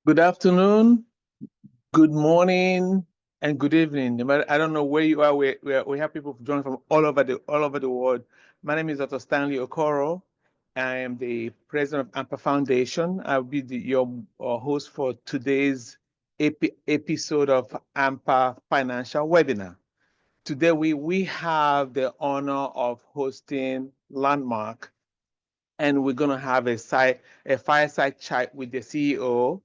Good afternoon, good morning, and good evening. I don't know where you are. We have people joining from all over the world. My name is Dr. Stanley Okoro. I am the president of ANPA Foundation. I'll be your host for today's episode of ANPA Financial Webinar. Today we have the honor of hosting Landmark, and we're gonna have a fireside chat with the CEO.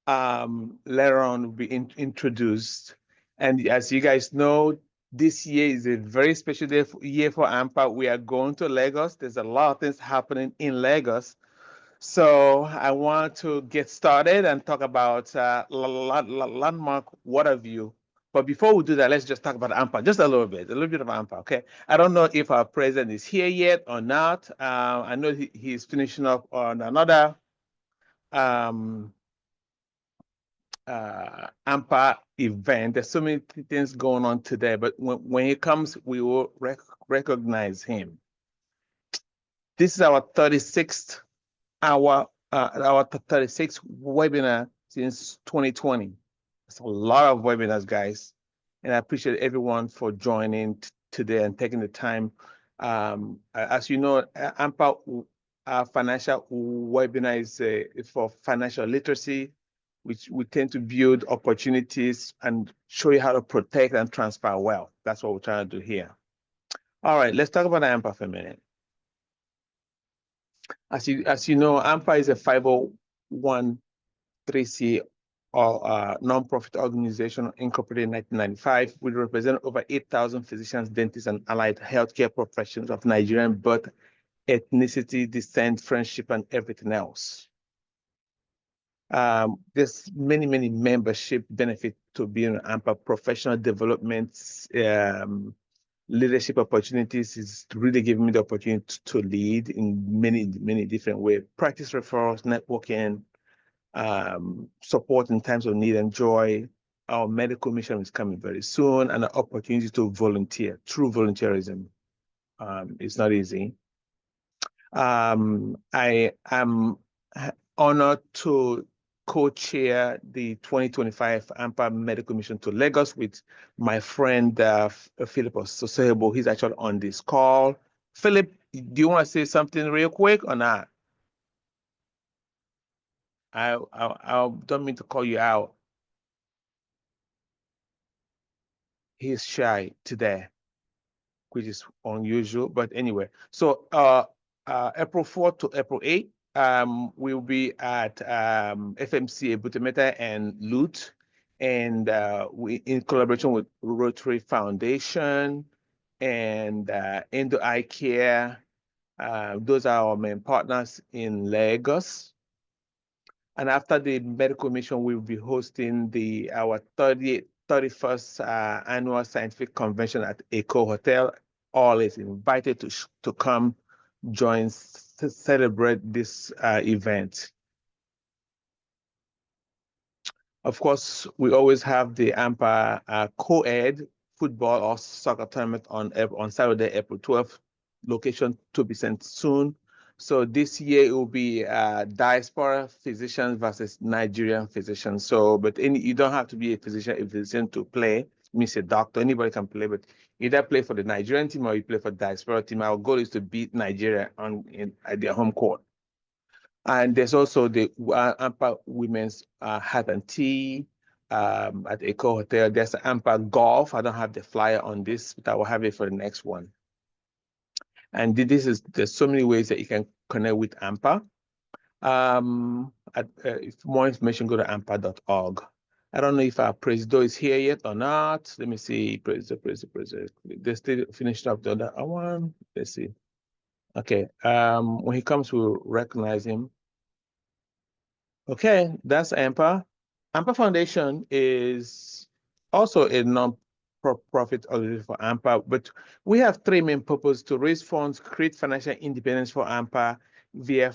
Later on will be introduced. And as you guys know, this year is a very special year for ANPA. We are going to Lagos. There's a lot of things happening in Lagos. So I want to get started and talk about Landmark Waterview. But before we do that, let's just talk about ANPA, just a little bit of ANPA, okay? I don't know if our president is here yet or not. I know he's finishing up on another um, ANPA event. There's so many things going on today, but when he comes, we will recognize him. This is our 36th our 36th webinar since 2020. It's a lot of webinars, guys, and I appreciate everyone for joining today and taking the time. As you know, ANPA financial webinar is for financial literacy, which we tend to build opportunities and show you how to protect and transfer wealth. That's what we're trying to do here. All right, let's talk about ANPA for a minute. As you know, ANPA is a 501(c) or nonprofit organization incorporated in 1995. We represent over 8,000 physicians, dentists, and allied healthcare professionals of Nigerian birth, ethnicity, descent, friendship, and everything else. There's many membership benefits to being an ANPA. Professional development, leadership opportunities is really giving me the opportunity to lead in many different ways. Practice referrals, networking, support in times of need and joy. Our medical mission is coming very soon, and an opportunity to volunteer. True volunteerism. It's not easy. I am honored to co-chair the 2025 ANPA Medical Mission to Lagos with my friend Philip Ososebo. He's actually on this call. Philip, do you want to say something real quick or not? I don't mean to call you out. He's shy today, which is unusual, but anyway. So April 4th to April 8th, we'll be at FMC Butemeta and Loot, and we in collaboration with Rotary Foundation and Endo Eye Care. Those are our main partners in Lagos. And after the medical mission, we'll be hosting our 31st annual scientific convention at Eco Hotel. All is invited to come join to celebrate this event. Of course, we always have the ANPA co-ed football or soccer tournament on Saturday, April 12th. Location to be sent soon. So this year it will be diaspora physicians versus Nigerian physicians. So, but you don't have to be a physician to play. It means a doctor, anybody can play, but either play for the Nigerian team or you play for the diaspora team. Our goal is to beat Nigeria at their home court. And there's also the ANPA Women's Hat and Tea at Eco Hotel. There's ANPA Golf. I don't have the flyer on this, but I will have it for the next one. And there's so many ways that you can connect with ANPA. If more information, go to anpa.org. I don't know if our president is here yet or not. Let me see. President. They still finished up the other one. Let's see. Okay. When he comes, we'll recognize him. Okay, that's ANPA. ANPA Foundation is also a non-profit organization for ANPA, but we have three main purposes: to raise funds, create financial independence for ANPA via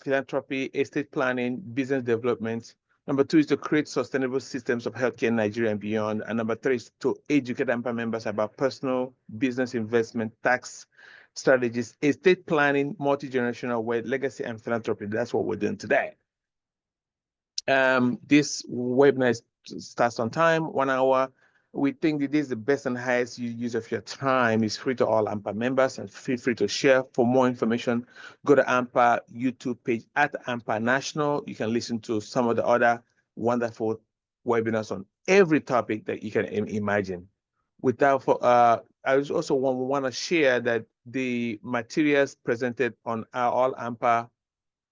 philanthropy, estate planning, business development. Number two is to create sustainable systems of healthcare in Nigeria and beyond. And number three is to educate ANPA members about personal, business investment, tax strategies, estate planning, multi-generational wealth, legacy, and philanthropy. That's what we're doing today. This webinar starts on time, 1 hour. We think that this is the best and highest use of your time. It's free to all ANPA members and feel free to share. For more information, go to ANPA YouTube page at ANPA National. You can listen to some of the other wonderful webinars on every topic that you can imagine. Without, I also want to share that the materials presented on our all ANPA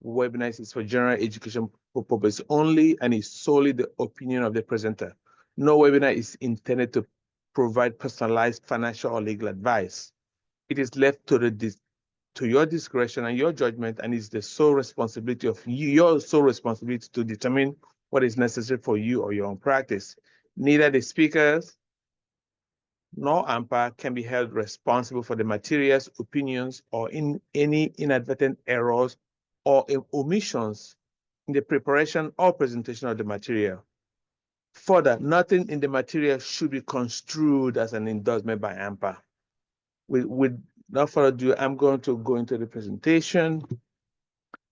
webinars is for general education purpose only and is solely the opinion of the presenter. No webinar is intended to provide personalized financial or legal advice. It is left to your discretion and your judgment, and is the sole responsibility of you, your sole responsibility to determine what is necessary for you or your own practice. Neither the speakers nor ANPA can be held responsible for the materials, opinions, or in any inadvertent errors or omissions in the preparation or presentation of the material. Further, nothing in the material should be construed as an endorsement by ANPA. Without further ado, I'm going to go into the presentation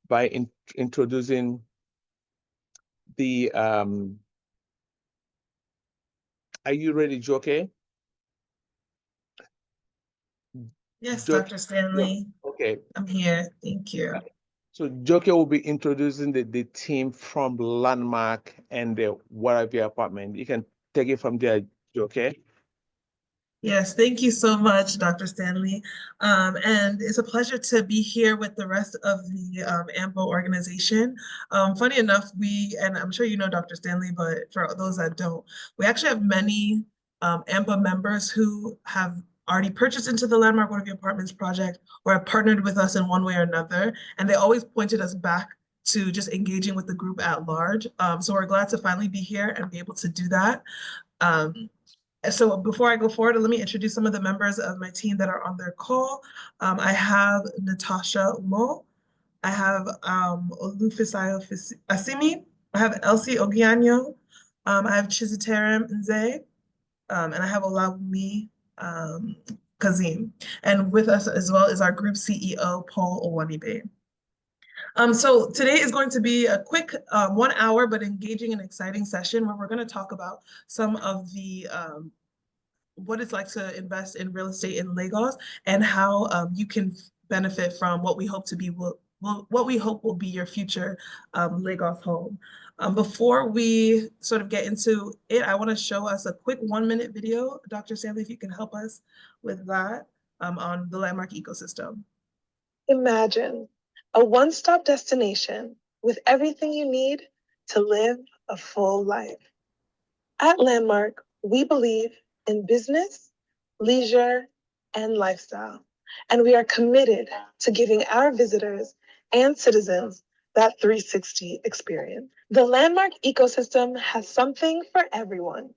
by introducing the, are you ready, Joke? Yes, Dr. Stanley. Okay. I'm here. Thank you. So Joke will be introducing the team from Landmark and the Waterview apartment. You can take it from there, Joke. Yes, thank you so much, Dr. Stanley. And it's a pleasure to be here with the rest of the ANPA organization. Funny enough, and I'm sure you know Dr. Stanley, but for those that don't, we actually have many ANPA members who have already purchased into the Landmark Waterview Apartments project or have partnered with us in one way or another. And they always pointed us back to just engaging with the group at large. So we're glad to finally be here and be able to do that. So before I go forward, let me introduce some of the members of my team that are on their call. I have Natasha Mo. I have Olufisayo Asimi. I have Elsie Ogianyo. I have Chizitere Nze. And I have Olawumi Kazim. And with us as well is our group CEO, Paul Onwuanibe. So today is going to be a quick 1 hour, but engaging and exciting session where we're going to talk about some of the what it's like to invest in real estate in Lagos and how you can benefit from what we hope to be what we hope will be your future Lagos home. Before we sort of get into it, I want to show us a quick 1-minute video. Dr. Stanley, if you can help us with that on the Landmark ecosystem. Imagine a one-stop destination with everything you need to live a full life. At Landmark, we believe in business, leisure, and lifestyle, and we are committed to giving our visitors and citizens that 360 experience. The Landmark ecosystem has something for everyone.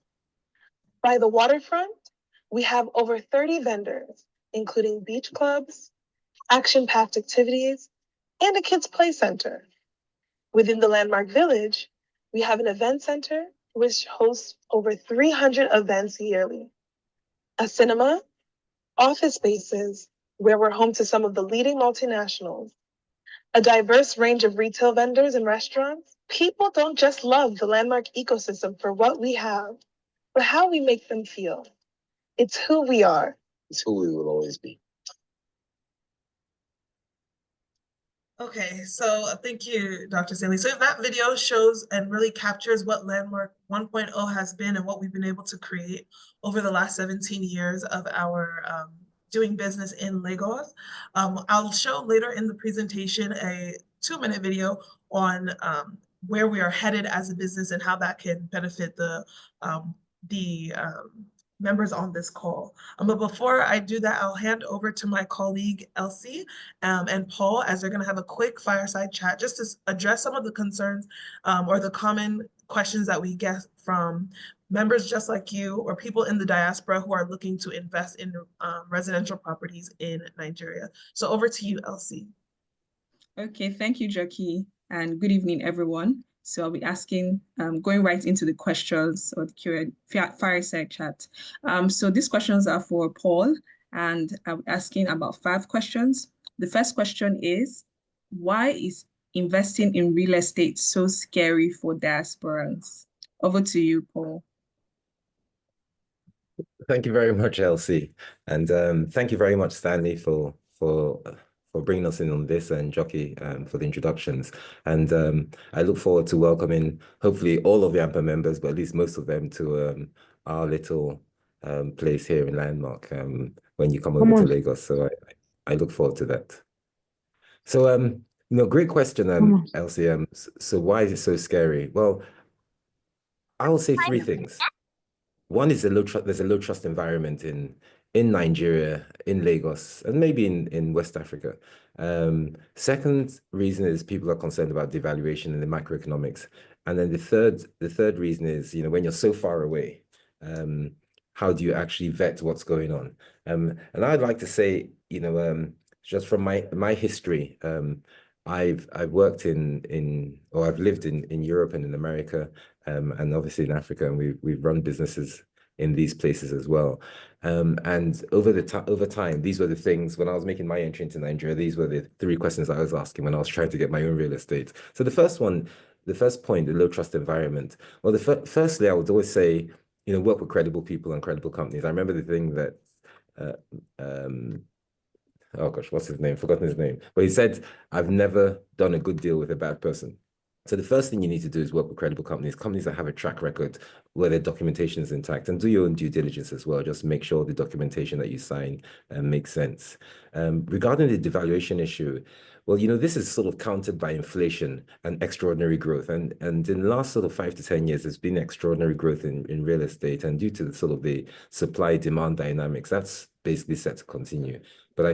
By the waterfront, we have over 30 vendors, including beach clubs, action-packed activities, and a kids' play center. Within the Landmark Village, we have an event center which hosts over 300 events yearly, a cinema, office spaces where we're home to some of the leading multinationals, a diverse range of retail vendors and restaurants. People don't just love the Landmark ecosystem for what we have, but how we make them feel. It's who we are. It's who we will always be. Okay, so thank you, Dr. Stanley. So that video shows and really captures what Landmark 1.0 has been and what we've been able to create over the last 17 years of our doing business in Lagos. I'll show later in the presentation a 2-minute video on where we are headed as a business and how that can benefit the members on this call. But before I do that, I'll hand over to my colleague, Elsie and Paul, as they're gonna have a quick fireside chat just to address some of the concerns or the common questions that we get from members just like you or people in the diaspora who are looking to invest in residential properties in Nigeria. So over to you, Elsie. Okay, thank you, Jackie, and good evening, everyone. So I'll be asking, going right into the questions or the Q&A fireside chat. So these questions are for Paul, and I'm asking about 5 questions. The first question is, why is investing in real estate so scary for diasporans? Over to you, Paul. Thank you very much, Elsie, and thank you very much, Stanley, for bringing us in on this, and Jockey for the introductions. And I look forward to welcoming hopefully all of the ANPA members, but at least most of them, to our little place here in Landmark when you come over to Lagos. So I look forward to that. So great question, Elsie. So why is it so scary? Well, I will say three things. One is there's a low trust environment in Nigeria, in Lagos, and maybe in West Africa. Second reason is people are concerned about devaluation in the macroeconomics. And then the third reason is, when you're so far away, how do you actually vet what's going on? And I'd like to say, just from my history, I've worked or I've lived in Europe and in America, and obviously in Africa, and we've run businesses in these places as well. And over time, these were the things, when I was making my entry into Nigeria, these were the three questions I was asking when I was trying to get my own real estate. So the first point, the low trust environment. Well, firstly, I would always say, work with credible people and credible companies. I remember the thing that, oh gosh, what's his name? Forgotten his name. But he said, I've never done a good deal with a bad person. So the first thing you need to do is work with credible companies that have a track record where their documentation is intact, and do your own due diligence as well. Just make sure the documentation that you sign makes sense. Regarding the devaluation issue, well, this is sort of countered by inflation and extraordinary growth. And in the last sort of 5 to 10 years, there's been extraordinary growth in real estate. And due to the supply-demand dynamics, that's basically set to continue. But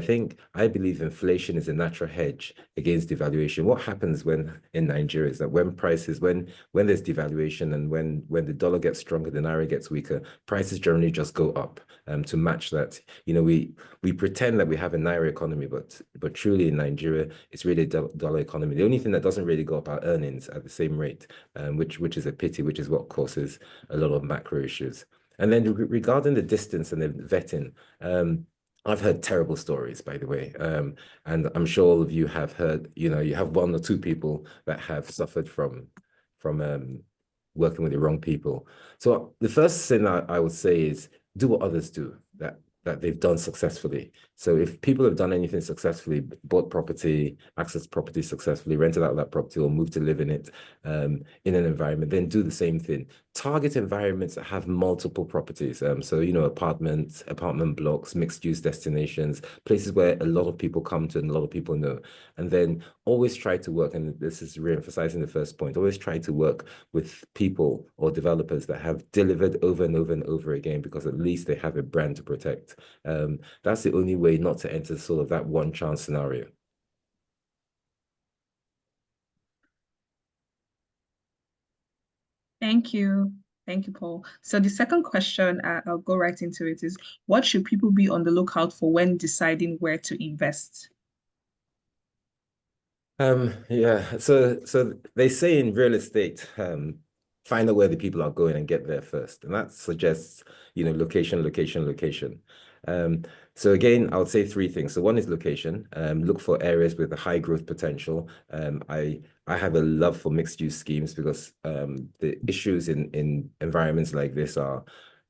I believe inflation is a natural hedge against devaluation. What happens in Nigeria is that when there's devaluation and when the dollar gets stronger, the naira gets weaker, prices generally just go up to match that. We pretend that we have a naira economy, but truly in Nigeria, it's really a dollar economy. The only thing that doesn't really go up are earnings at the same rate, which is a pity, which is what causes a lot of macro issues. And then regarding the distance and the vetting, I've heard terrible stories, by the way, and I'm sure all of you have heard. You have one or two people that have suffered from working with the wrong people. So the first thing I would say is do what others do that they've done successfully. So if people have done anything successfully, bought property, accessed property successfully, rented out that property, or moved to live in it in an environment, then do the same thing. Target environments that have multiple properties. So, apartment blocks, mixed use destinations, places where a lot of people come to and a lot of people know. And then always try to work, and this is re-emphasizing the first point, always try to work with people or developers that have delivered over and over and over again, because at least they have a brand to protect. That's the only way not to enter sort of that one chance scenario. Thank you. Thank you, Paul. So the second question, I'll go right into it, is what should people be on the lookout for when deciding where to invest? Yeah, so they say in real estate, find out where the people are going and get there first. And that suggests, location, location, location. So again, I would say three things. So one is location. Look for areas with a high growth potential. I have a love for mixed use schemes because the issues in environments like this are,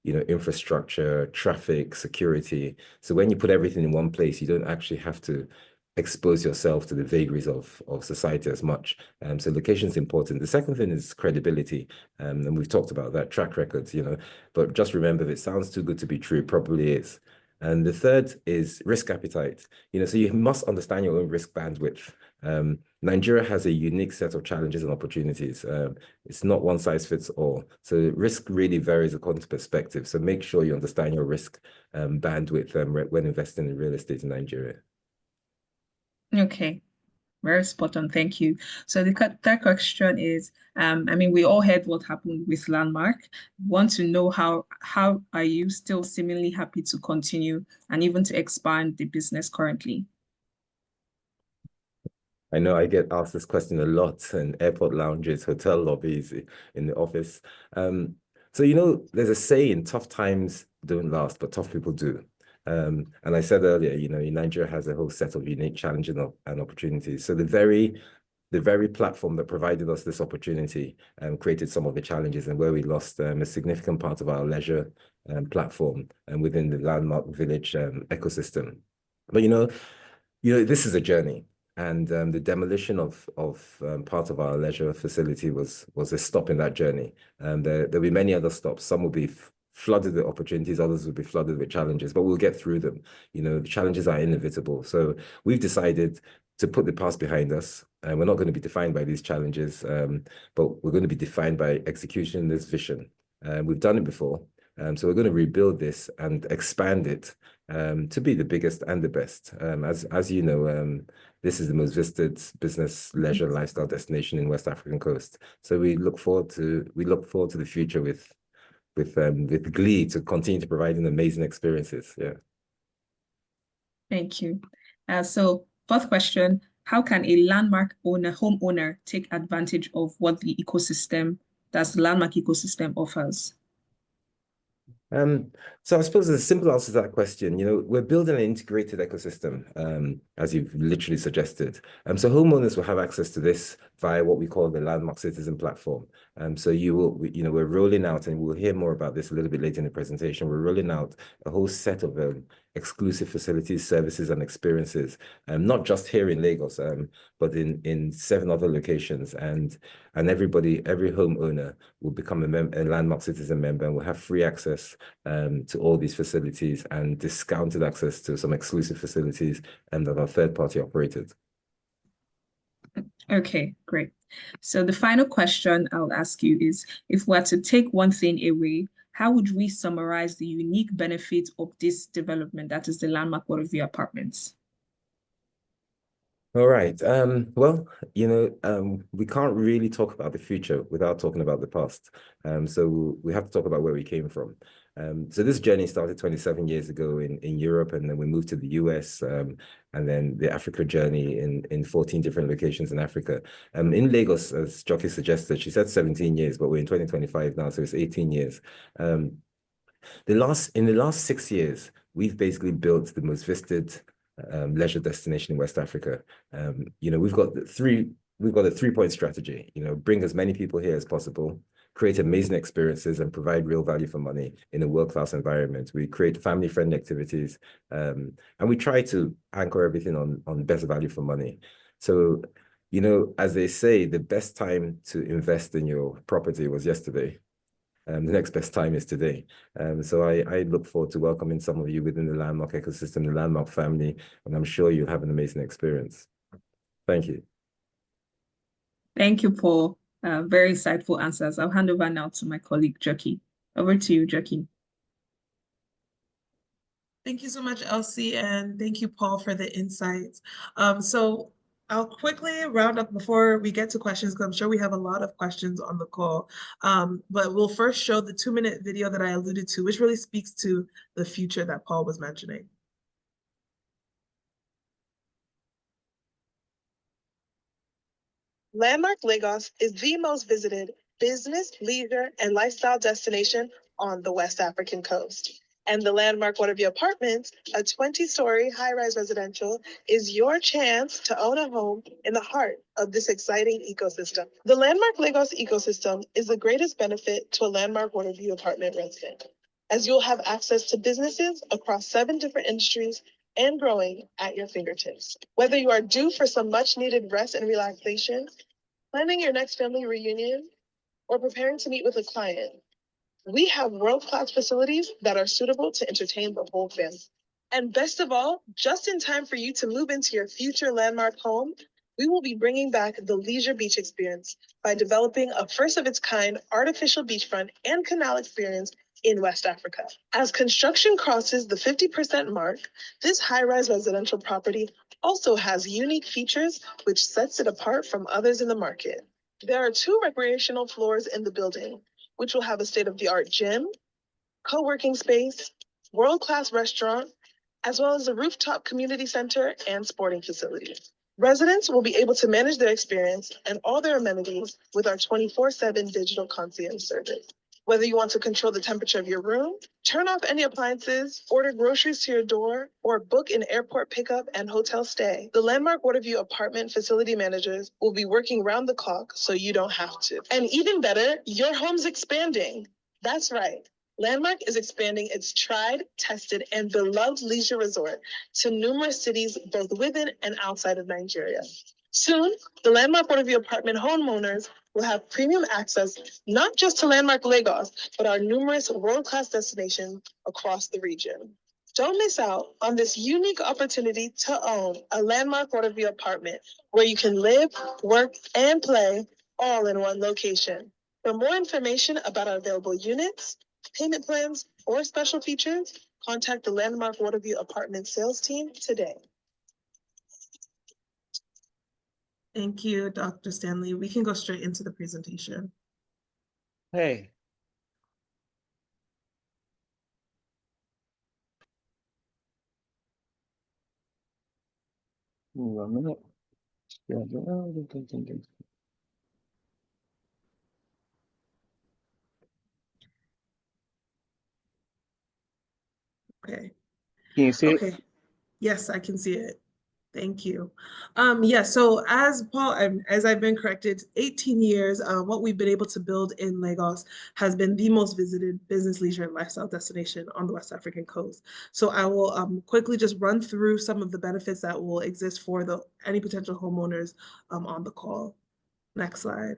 infrastructure, traffic, security. So when you put everything in one place, you don't actually have to expose yourself to the vagaries of society as much. So location is important. The second thing is credibility. And we've talked about that, track records, but just remember, if it sounds too good to be true, it probably is. And the third is risk appetite. So you must understand your own risk bandwidth. Nigeria has a unique set of challenges and opportunities. It's not one size fits all. So risk really varies according to perspective. So make sure you understand your risk bandwidth when investing in real estate in Nigeria. Okay, very spot on. Thank you. So the third question is, we all heard what happened with Landmark. Want to know how are you still seemingly happy to continue and even to expand the business currently? I know I get asked this question a lot in airport lounges, hotel lobbies, in the office. So, there's a saying, tough times don't last, but tough people do. And I said earlier, Nigeria has a whole set of unique challenges and opportunities. So the very the very platform that provided us this opportunity created some of the challenges, and where we lost a significant part of our leisure platform and within the Landmark Village ecosystem. But this is a journey, and the demolition of part of our leisure facility was a stop in that journey. There'll be many other stops. Some will be flooded with opportunities, others will be flooded with challenges, but we'll get through them. The challenges are inevitable. So we've decided to put the past behind us, and we're not going to be defined by these challenges, but we're going to be defined by execution in this vision. We've done it before, so we're going to rebuild this and expand it to be the biggest and the best. As you know, this is the most visited business, leisure, and lifestyle destination in West African coast. So we look forward to the future with glee to continue to provide amazing experiences. Yeah. Thank you. So fourth question, how can a landmark homeowner take advantage of what the landmark ecosystem offers? So I suppose the simple answer to that question, we're building an integrated ecosystem, as you've literally suggested. So homeowners will have access to this via what we call the Landmark Citizen platform. So we're rolling out, and we'll hear more about this a little bit later in the presentation. We're rolling out a whole set of exclusive facilities, services, and experiences, not just here in Lagos, but in 7 other locations. And every homeowner will become a Landmark Citizen member and will have free access to all these facilities and discounted access to some exclusive facilities that are third-party operated. Okay, great. So the final question I'll ask you is, if we're to take one thing away, how would we summarize the unique benefits of this development, that is the Landmark Waterview Apartments? All right. Well, we can't really talk about the future without talking about the past. So we have to talk about where we came from. So this journey started 27 years ago in Europe, and then we moved to the US, and then the Africa journey in 14 different locations in Africa. In Lagos, as Jockey suggested, she said 17 years, but we're in 2025 now, so it's 18 years. In the last 6 years, we've basically built the most visited leisure destination in West Africa. We've got a 3-point strategy. Bring as many people here as possible, create amazing experiences, and provide real value for money in a world-class environment. We create family-friendly activities, and we try to anchor everything on best value for money. So, as they say, the best time to invest in your property was yesterday. The next best time is today. So I look forward to welcoming some of you within the Landmark ecosystem, the Landmark family, and I'm sure you'll have an amazing experience. Thank you. Thank you, Paul. Very insightful answers. I'll hand over now to my colleague, Jockey. Over to you, Jockey. Thank you so much, Elsie, and thank you, Paul, for the insights. So I'll quickly round up before we get to questions, because I'm sure we have a lot of questions on the call. But we'll first show the 2-minute video that I alluded to, which really speaks to the future that Paul was mentioning. Landmark Lagos is the most visited business, leisure, and lifestyle destination on the West African coast. And the Landmark Waterview Apartments, a 20-story high-rise residential, is your chance to own a home in the heart of this exciting ecosystem. The Landmark Lagos ecosystem is the greatest benefit to a Landmark Waterview apartment resident, as you'll have access to businesses across 7 different industries and growing at your fingertips. Whether you are due for some much-needed rest and relaxation, planning your next family reunion, or preparing to meet with a client, we have world-class facilities that are suitable to entertain the whole family. And best of all, just in time for you to move into your future Landmark home, we will be bringing back the leisure beach experience by developing a first-of-its-kind artificial beachfront and canal experience in West Africa. As construction crosses the 50% mark, this high-rise residential property also has unique features which sets it apart from others in the market. There are 2 recreational floors in the building, which will have a state-of-the-art gym, co-working space, world-class restaurant, as well as a rooftop community center and sporting facilities. Residents will be able to manage their experience and all their amenities with our 24/7 digital concierge service. Whether you want to control the temperature of your room, turn off any appliances, order groceries to your door, or book an airport pickup and hotel stay, the Landmark Waterview apartment facility managers will be working round the clock so you don't have to. And even better, your home's expanding. That's right. Landmark is expanding its tried, tested, and beloved leisure resort to numerous cities both within and outside of Nigeria. Soon, the Landmark Waterview apartment homeowners will have premium access not just to Landmark Lagos, but our numerous world-class destinations across the region. Don't miss out on this unique opportunity to own a Landmark Waterview apartment where you can live, work, and play all in one location. For more information about our available units, payment plans, or special features, contact the Landmark Waterview apartment sales team today. Thank you, Dr. Stanley. We can go straight into the presentation. Hey. One minute. Okay. Can you see it? Okay. Yes, I can see it. Thank you. So as Paul, as I've been corrected, 18 years, what we've been able to build in Lagos has been the most visited business, leisure, and lifestyle destination on the West African coast. So I will quickly just run through some of the benefits that will exist for any potential homeowners on the call. Next slide.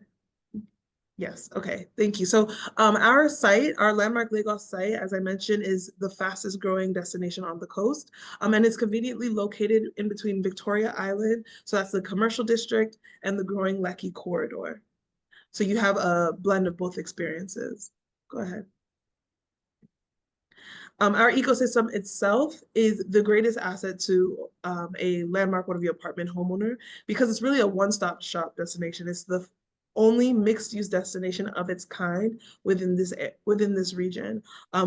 Yes, okay, thank you. So our site, our Landmark Lagos site, as I mentioned, is the fastest growing destination on the coast. And it's conveniently located in between Victoria Island, so that's the commercial district, and the growing Lekki corridor. So you have a blend of both experiences. Go ahead. Our ecosystem itself is the greatest asset to a Landmark Waterview apartment homeowner because it's really a one-stop shop destination. It's the only mixed-use destination of its kind within this region.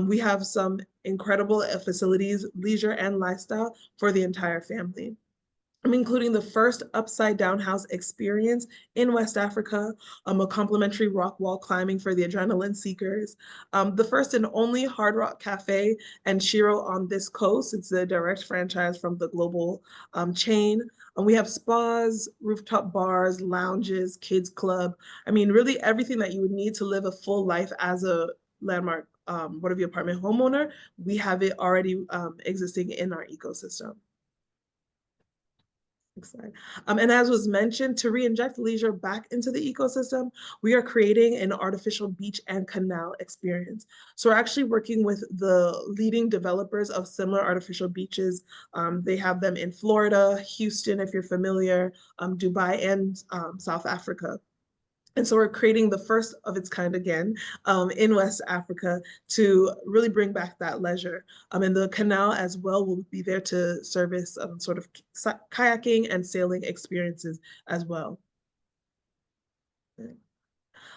We have some incredible facilities, leisure and lifestyle for the entire family. I'm including the first upside down house experience in West Africa, a complimentary rock wall climbing for the adrenaline seekers, the first and only Hard Rock Cafe and Shiro on this coast. It's a direct franchise from the global chain. We have spas, rooftop bars, lounges, kids club. I mean, really everything that you would need to live a full life as a Landmark Waterview apartment homeowner, we have it already existing in our ecosystem. Next slide. And as was mentioned, to re-inject leisure back into the ecosystem, we are creating an artificial beach and canal experience. So we're actually working with the leading developers of similar artificial beaches. They have them in Florida, Houston, if you're familiar, Dubai, and South Africa. And so we're creating the first of its kind again in West Africa to really bring back that leisure. And the canal as well will be there to service sort of kayaking and sailing experiences as well.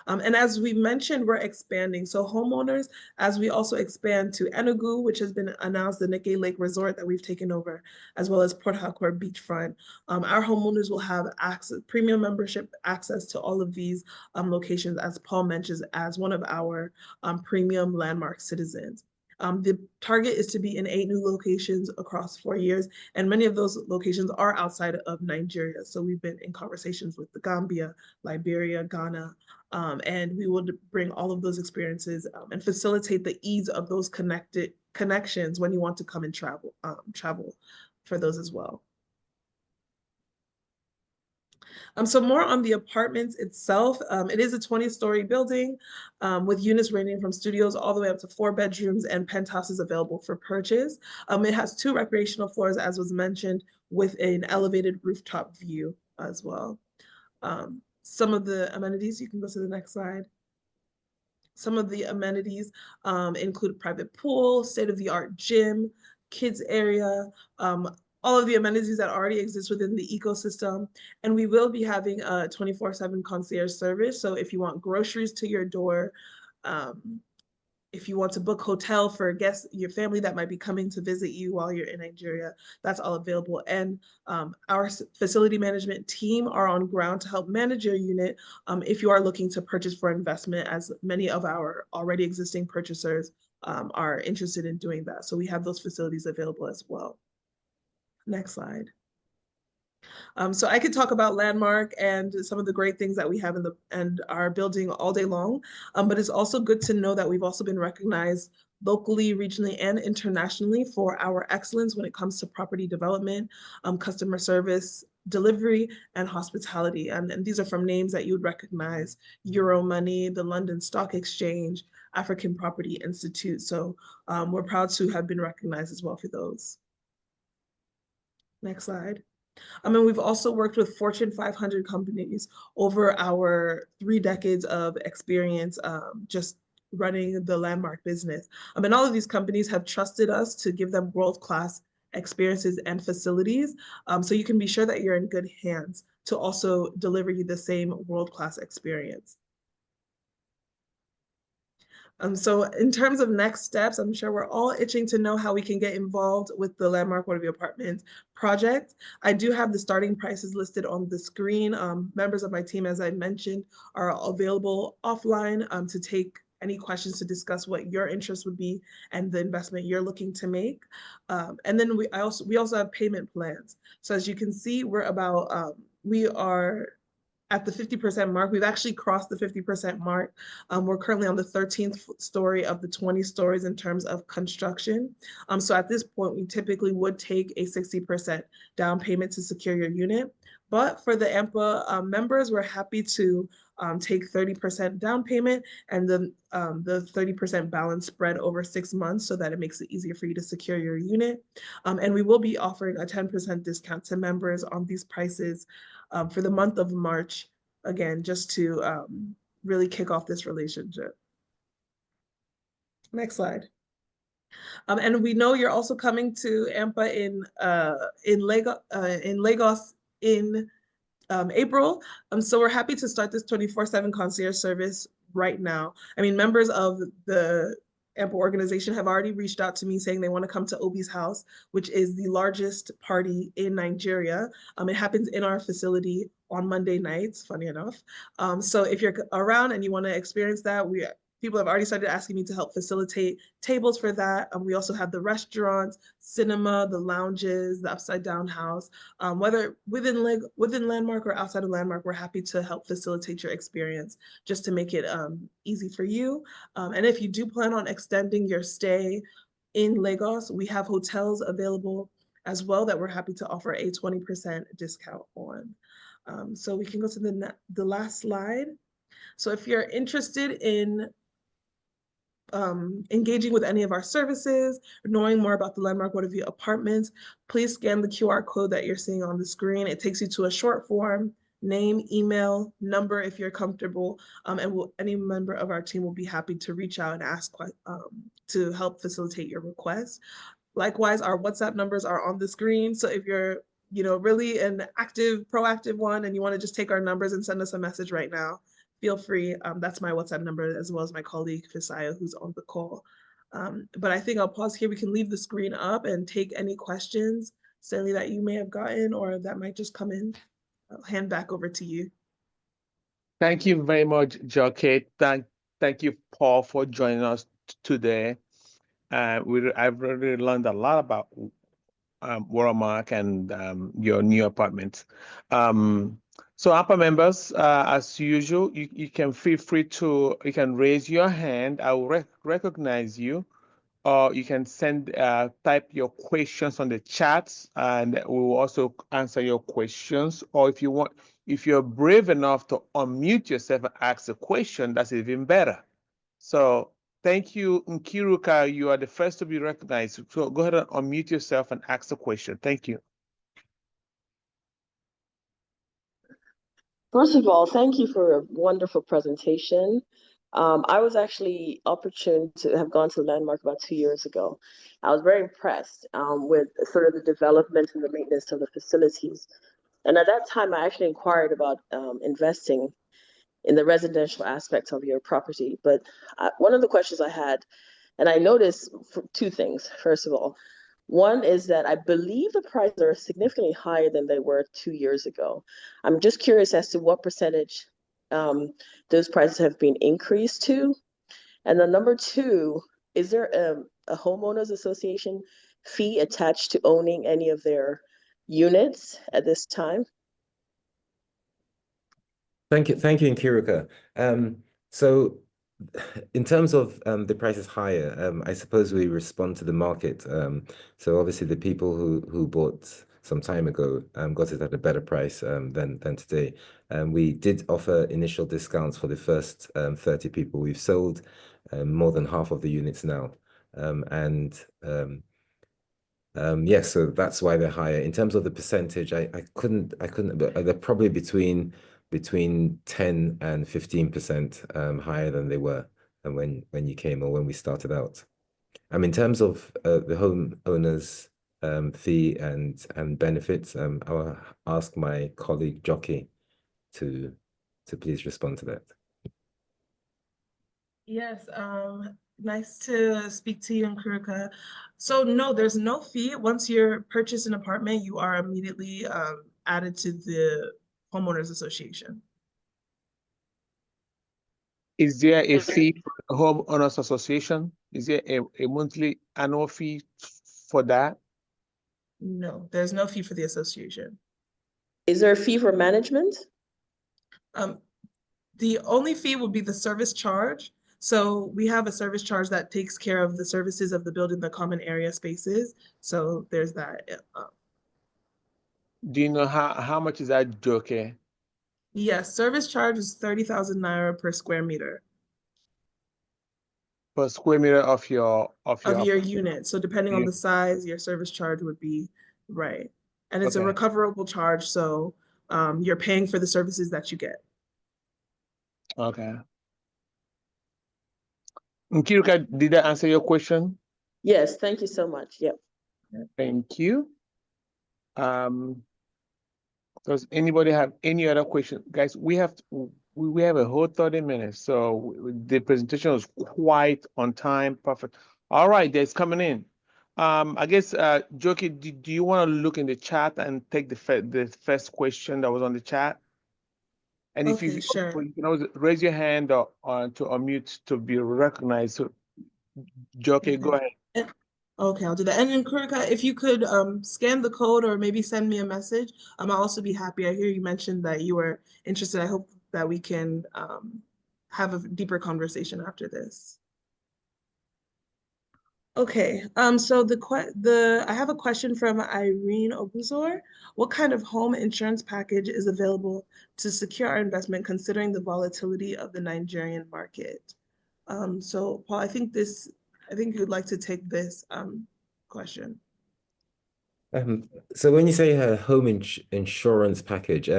And as we mentioned, we're expanding. So homeowners, as we also expand to Enugu, which has been announced, the Nike Lake Resort that we've taken over, as well as Port Harcourt Beachfront. Our homeowners will have access, premium membership access to all of these locations, as Paul mentions, as one of our premium landmark citizens. The target is to be in 8 new locations across 4 years, and many of those locations are outside of Nigeria. So we've been in conversations with the Gambia, Liberia, Ghana, and we will bring all of those experiences and facilitate the ease of those connections when you want to come and travel for those as well. So more on the apartments itself. It is a 20-story building with units ranging from studios all the way up to 4 bedrooms and penthouses available for purchase. It has 2 recreational floors, as was mentioned, with an elevated rooftop view as well. Some of the amenities, you can go to the next slide. Some of the amenities include private pool, state-of-the-art gym, kids area, all of the amenities that already exist within the ecosystem. And we will be having a 24/7 concierge service. So if you want groceries to your door, if you want to book hotel for guests, your family that might be coming to visit you while you're in Nigeria, that's all available. And our facility management team are on ground to help manage your unit if you are looking to purchase for investment, as many of our already existing purchasers are interested in doing that. So we have those facilities available as well. Next slide. So I could talk about Landmark and some of the great things that we have and are building all day long, but it's also good to know that we've also been recognized locally, regionally, and internationally for our excellence when it comes to property development, customer service, delivery, and hospitality. And these are from names that you would recognize: Euromoney, the London Stock Exchange, African Property Institute. So we're proud to have been recognized as well for those. Next slide. And we've also worked with Fortune 500 companies over our 3 decades of experience just running the Landmark business. And all of these companies have trusted us to give them world-class experiences and facilities. So you can be sure that you're in good hands to also deliver you the same world-class experience. So in terms of next steps, I'm sure we're all itching to know how we can get involved with the Landmark Waterview Apartments project. I do have the starting prices listed on the screen. Members of my team, as I mentioned, are available offline to take any questions to discuss what your interest would be and the investment you're looking to make. And then we also have payment plans. So as you can see, we are at the 50% mark. We've actually crossed the 50% mark. We're currently on the 13th story of the 20 stories in terms of construction. So at this point, we typically would take a 60% down payment to secure your unit. But for the ANPA members, we're happy to take 30% down payment and the 30% balance spread over 6 months so that it makes it easier for you to secure your unit. And we will be offering a 10% discount to members on these prices for the month of March, again, just to really kick off this relationship. Next slide. And we know you're also coming to ANPA in Lagos in April. So we're happy to start this 24/7 concierge service right now. Members of the ANPA organization have already reached out to me saying they want to come to Obi's house, which is the largest party in Nigeria. It happens in our facility on Monday nights, funny enough. So if you're around and you want to experience that, people have already started asking me to help facilitate tables for that. We also have the restaurants, cinema, the lounges, the upside down house. Whether within Landmark or outside of Landmark, we're happy to help facilitate your experience just to make it easy for you. And if you do plan on extending your stay in Lagos, we have hotels available as well that we're happy to offer a 20% discount on. So we can go to the last slide. So if you're interested in engaging with any of our services, knowing more about the Landmark Waterview Apartments, please scan the QR code that you're seeing on the screen. It takes you to a short form, name, email, number if you're comfortable, and any member of our team will be happy to reach out and ask to help facilitate your request. Likewise, our WhatsApp numbers are on the screen. So if you're really an proactive one and you want to just take our numbers and send us a message right now, feel free. That's my WhatsApp number, as well as my colleague Fisaya, who's on the call. But I think I'll pause here. We can leave the screen up and take any questions, Stanley, that you may have gotten or that might just come in. I'll hand back over to you. Thank you very much, Jockey. Thank you, Paul, for joining us today. I've really learned a lot about Watermark and your new apartment. So ANPA members, as usual, you can feel free to, you can raise your hand. I will recognize you, or you can type your questions on the chat and we will also answer your questions. Or if you're brave enough to unmute yourself and ask a question, that's even better. So thank you, Nkiruka. You are the first to be recognized. So go ahead and unmute yourself and ask the question. Thank you. First of all, thank you for a wonderful presentation. I was actually opportune to have gone to Landmark about 2 years ago. I was very impressed with sort of the development and the maintenance of the facilities. And at that time, I actually inquired about investing in the residential aspect of your property. But one of the questions I had, and I noticed two things. First of all, one is that I believe the prices are significantly higher than they were 2 years ago. I'm just curious as to what percentage those prices have been increased to. And then number two, is there a homeowners association fee attached to owning any of their units at this time? Thank you, Nkiruka. So in terms of the price is higher, I suppose we respond to the market. So obviously the people who bought some time ago got it at a better price than today. We did offer initial discounts for the first 30 people. We've sold more than half of the units now. Yes, so that's why they're higher. In terms of the percentage, I couldn't, but they're probably between 10 and 15% higher than they were when you came or when we started out. In terms of the homeowners fee and benefits, I'll ask my colleague Jockey to please respond to that. Yes, nice to speak to you, Nkiruka. So no, there's no fee. Once you purchase an apartment, you are immediately added to the homeowners association. Is there a fee for the homeowners association? Is there a monthly annual fee for that? No, there's no fee for the association. Is there a fee for management? The only fee would be the service charge. So we have a service charge that takes care of the services of the building, the common area spaces. So there's that. Do you know how much is that, Joke? Yes, service charge is 30,000 Naira per square meter Per square meter of your unit. So depending on the size, your service charge would be right. And it's a recoverable charge. So you're paying for the services that you get. Okay. Nkiruka, did that answer your question? Yes, thank you so much. Yep. Thank you. Does anybody have any other question? Guys, we have a whole 30 minutes, so the presentation was quite on time, perfect. All right, that's coming in. I guess, Joki, do you want to look in the chat and take the first question that was on the chat? And if Okay, sure. you can always raise your hand or to unmute to be recognized. So, Joki, go ahead. Okay, I'll do that. And then, Nkiruka, if you could scan the code or maybe send me a message, I'll also be happy. I hear you mentioned that you were interested. I hope that we can have a deeper conversation after this. Okay, so I have a question from Irene Obuzor. What kind of home insurance package is available to secure our investment considering the volatility of the Nigerian market? So Paul, I think you'd like to take this question. So when you say a home insurance package,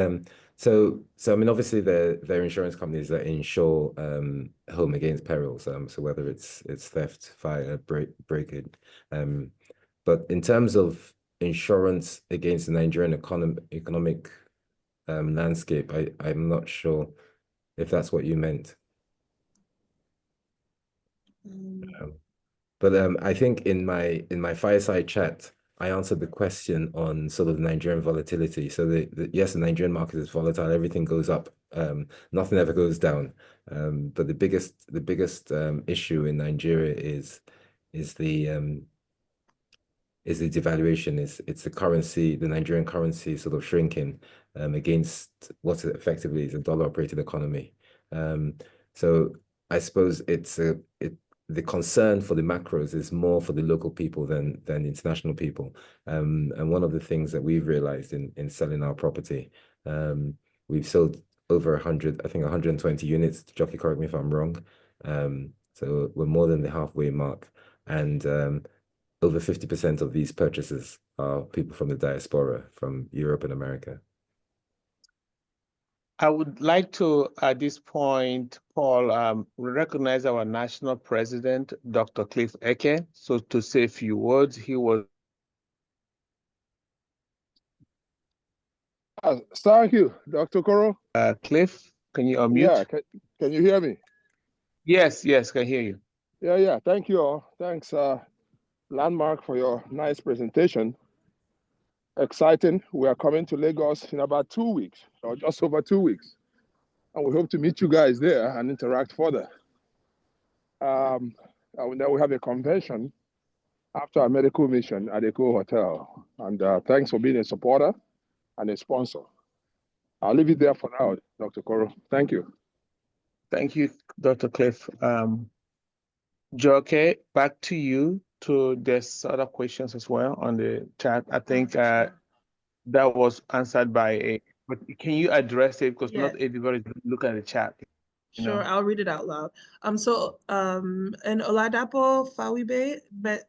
so obviously there are insurance companies that insure home against perils. So whether it's theft, fire, break-in, but in terms of insurance against the Nigerian economic landscape, I'm not sure if that's what you meant. But I think in my Fireside chat, I answered the question on sort of Nigerian volatility. So yes, the Nigerian market is volatile. Everything goes up. Nothing ever goes down. But the biggest issue in Nigeria is the devaluation. It's the currency, the Nigerian currency sort of shrinking against what effectively is a dollar-operated economy. So I suppose the concern for the macros is more for the local people than the international people. And one of the things that we've realized in selling our property, we've sold over 100, I think 120 units. Jockey, correct me if I'm wrong. So we're more than the halfway mark. And over 50% of these purchases are people from the diaspora, from Europe and America. I would like to, at this point, Paul, recognize our national president, Dr. Cliff Eke. So to say a few words, he was. Thank you, Dr. Koro. Cliff, Can you unmute? Yeah, can you hear me? Yes, can hear you. Yeah. Thank you all. Thanks, Landmark, for your nice presentation. Exciting. We are coming to Lagos in about 2 weeks, or just over 2 weeks. And we hope to meet you guys there and interact further. And then we have a convention after our medical mission at Eco Hotel. And thanks for being a supporter and a sponsor. I'll leave it there for now, Dr. Koro. Thank you. Thank you, Dr. Cliff. Joke, back to you. There's other questions as well on the chat. I think that was answered by but can you address it? Because not everybody look at the chat. Sure, I'll read it out loud. And Oladapo Fawibe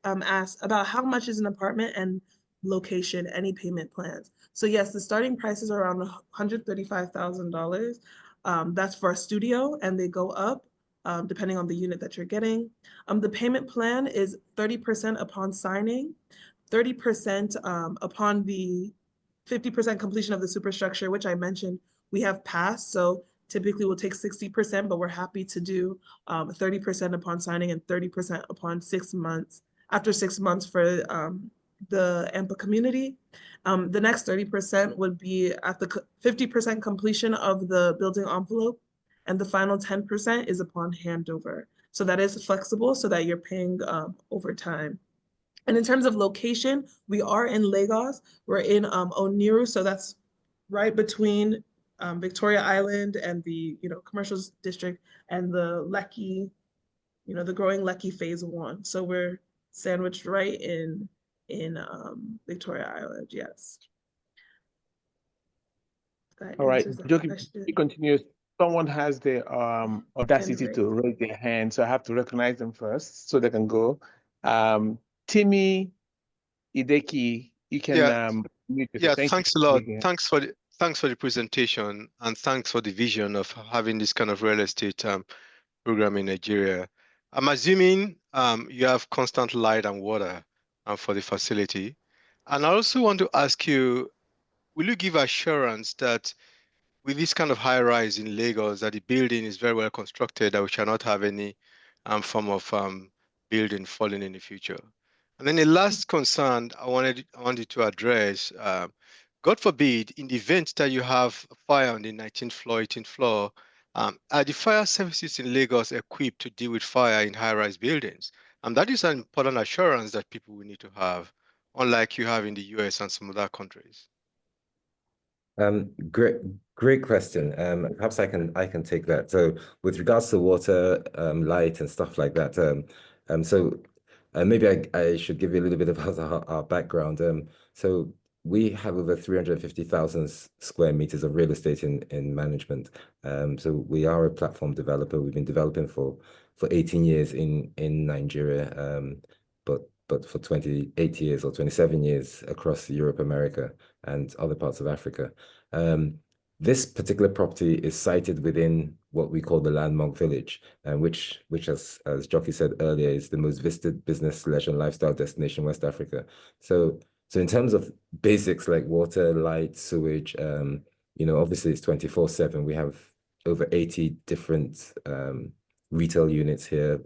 asked about how much is an apartment and location, any payment plans. So yes, the starting price is around $135,000. That's for a studio, and they go up depending on the unit that you're getting. The payment plan is 30% upon signing, 30% upon the 50% completion of the superstructure, which I mentioned we have passed. So typically we'll take 60%, but we're happy to do 30% upon signing and 30% upon 6 months, after 6 months for the ANPA community. The next 30% would be at the 50% completion of the building envelope, and the final 10% is upon handover. So that is flexible so that you're paying over time. And in terms of location, we are in Lagos. We're in Oniru, so that's right between Victoria Island and the commercial district and the Lekki, the growing Lekki phase 1. So we're sandwiched right in Victoria Island. Yes. All right, Joki, he continues. Someone has the audacity to raise their hand, so I have to recognize them first so they can go. Timmy Ideki, you can mute yourself. Thanks a lot. Thanks for the presentation, and thanks for the vision of having this kind of real estate program in Nigeria. I'm assuming you have constant light and water for the facility. And I also want to ask you, will you give assurance that with this kind of high rise in Lagos, that the building is very well constructed, that we shall not have any form of building falling in the future? And then the last concern I wanted to address, God forbid, in the event that you have a fire on the 19th floor, 18th floor, are the fire services in Lagos equipped to deal with fire in high-rise buildings? And that is an important assurance that people will need to have, unlike you have in the US and some other countries. Great question. Perhaps I can take that. So with regards to water, light, and stuff like that. Maybe I should give you a little bit of our background. So we have over 350,000 square meters of real estate in management. So we are a platform developer. We've been developing for 18 years in Nigeria, but for 28 years or 27 years across Europe, America, and other parts of Africa. This particular property is sited within what we call the Landmark Village, which as Jockey said earlier, is the most visited business, leisure, and lifestyle destination in West Africa. So in terms of basics like water, light, sewage, obviously it's 24/7. We have over 80 different retail units here,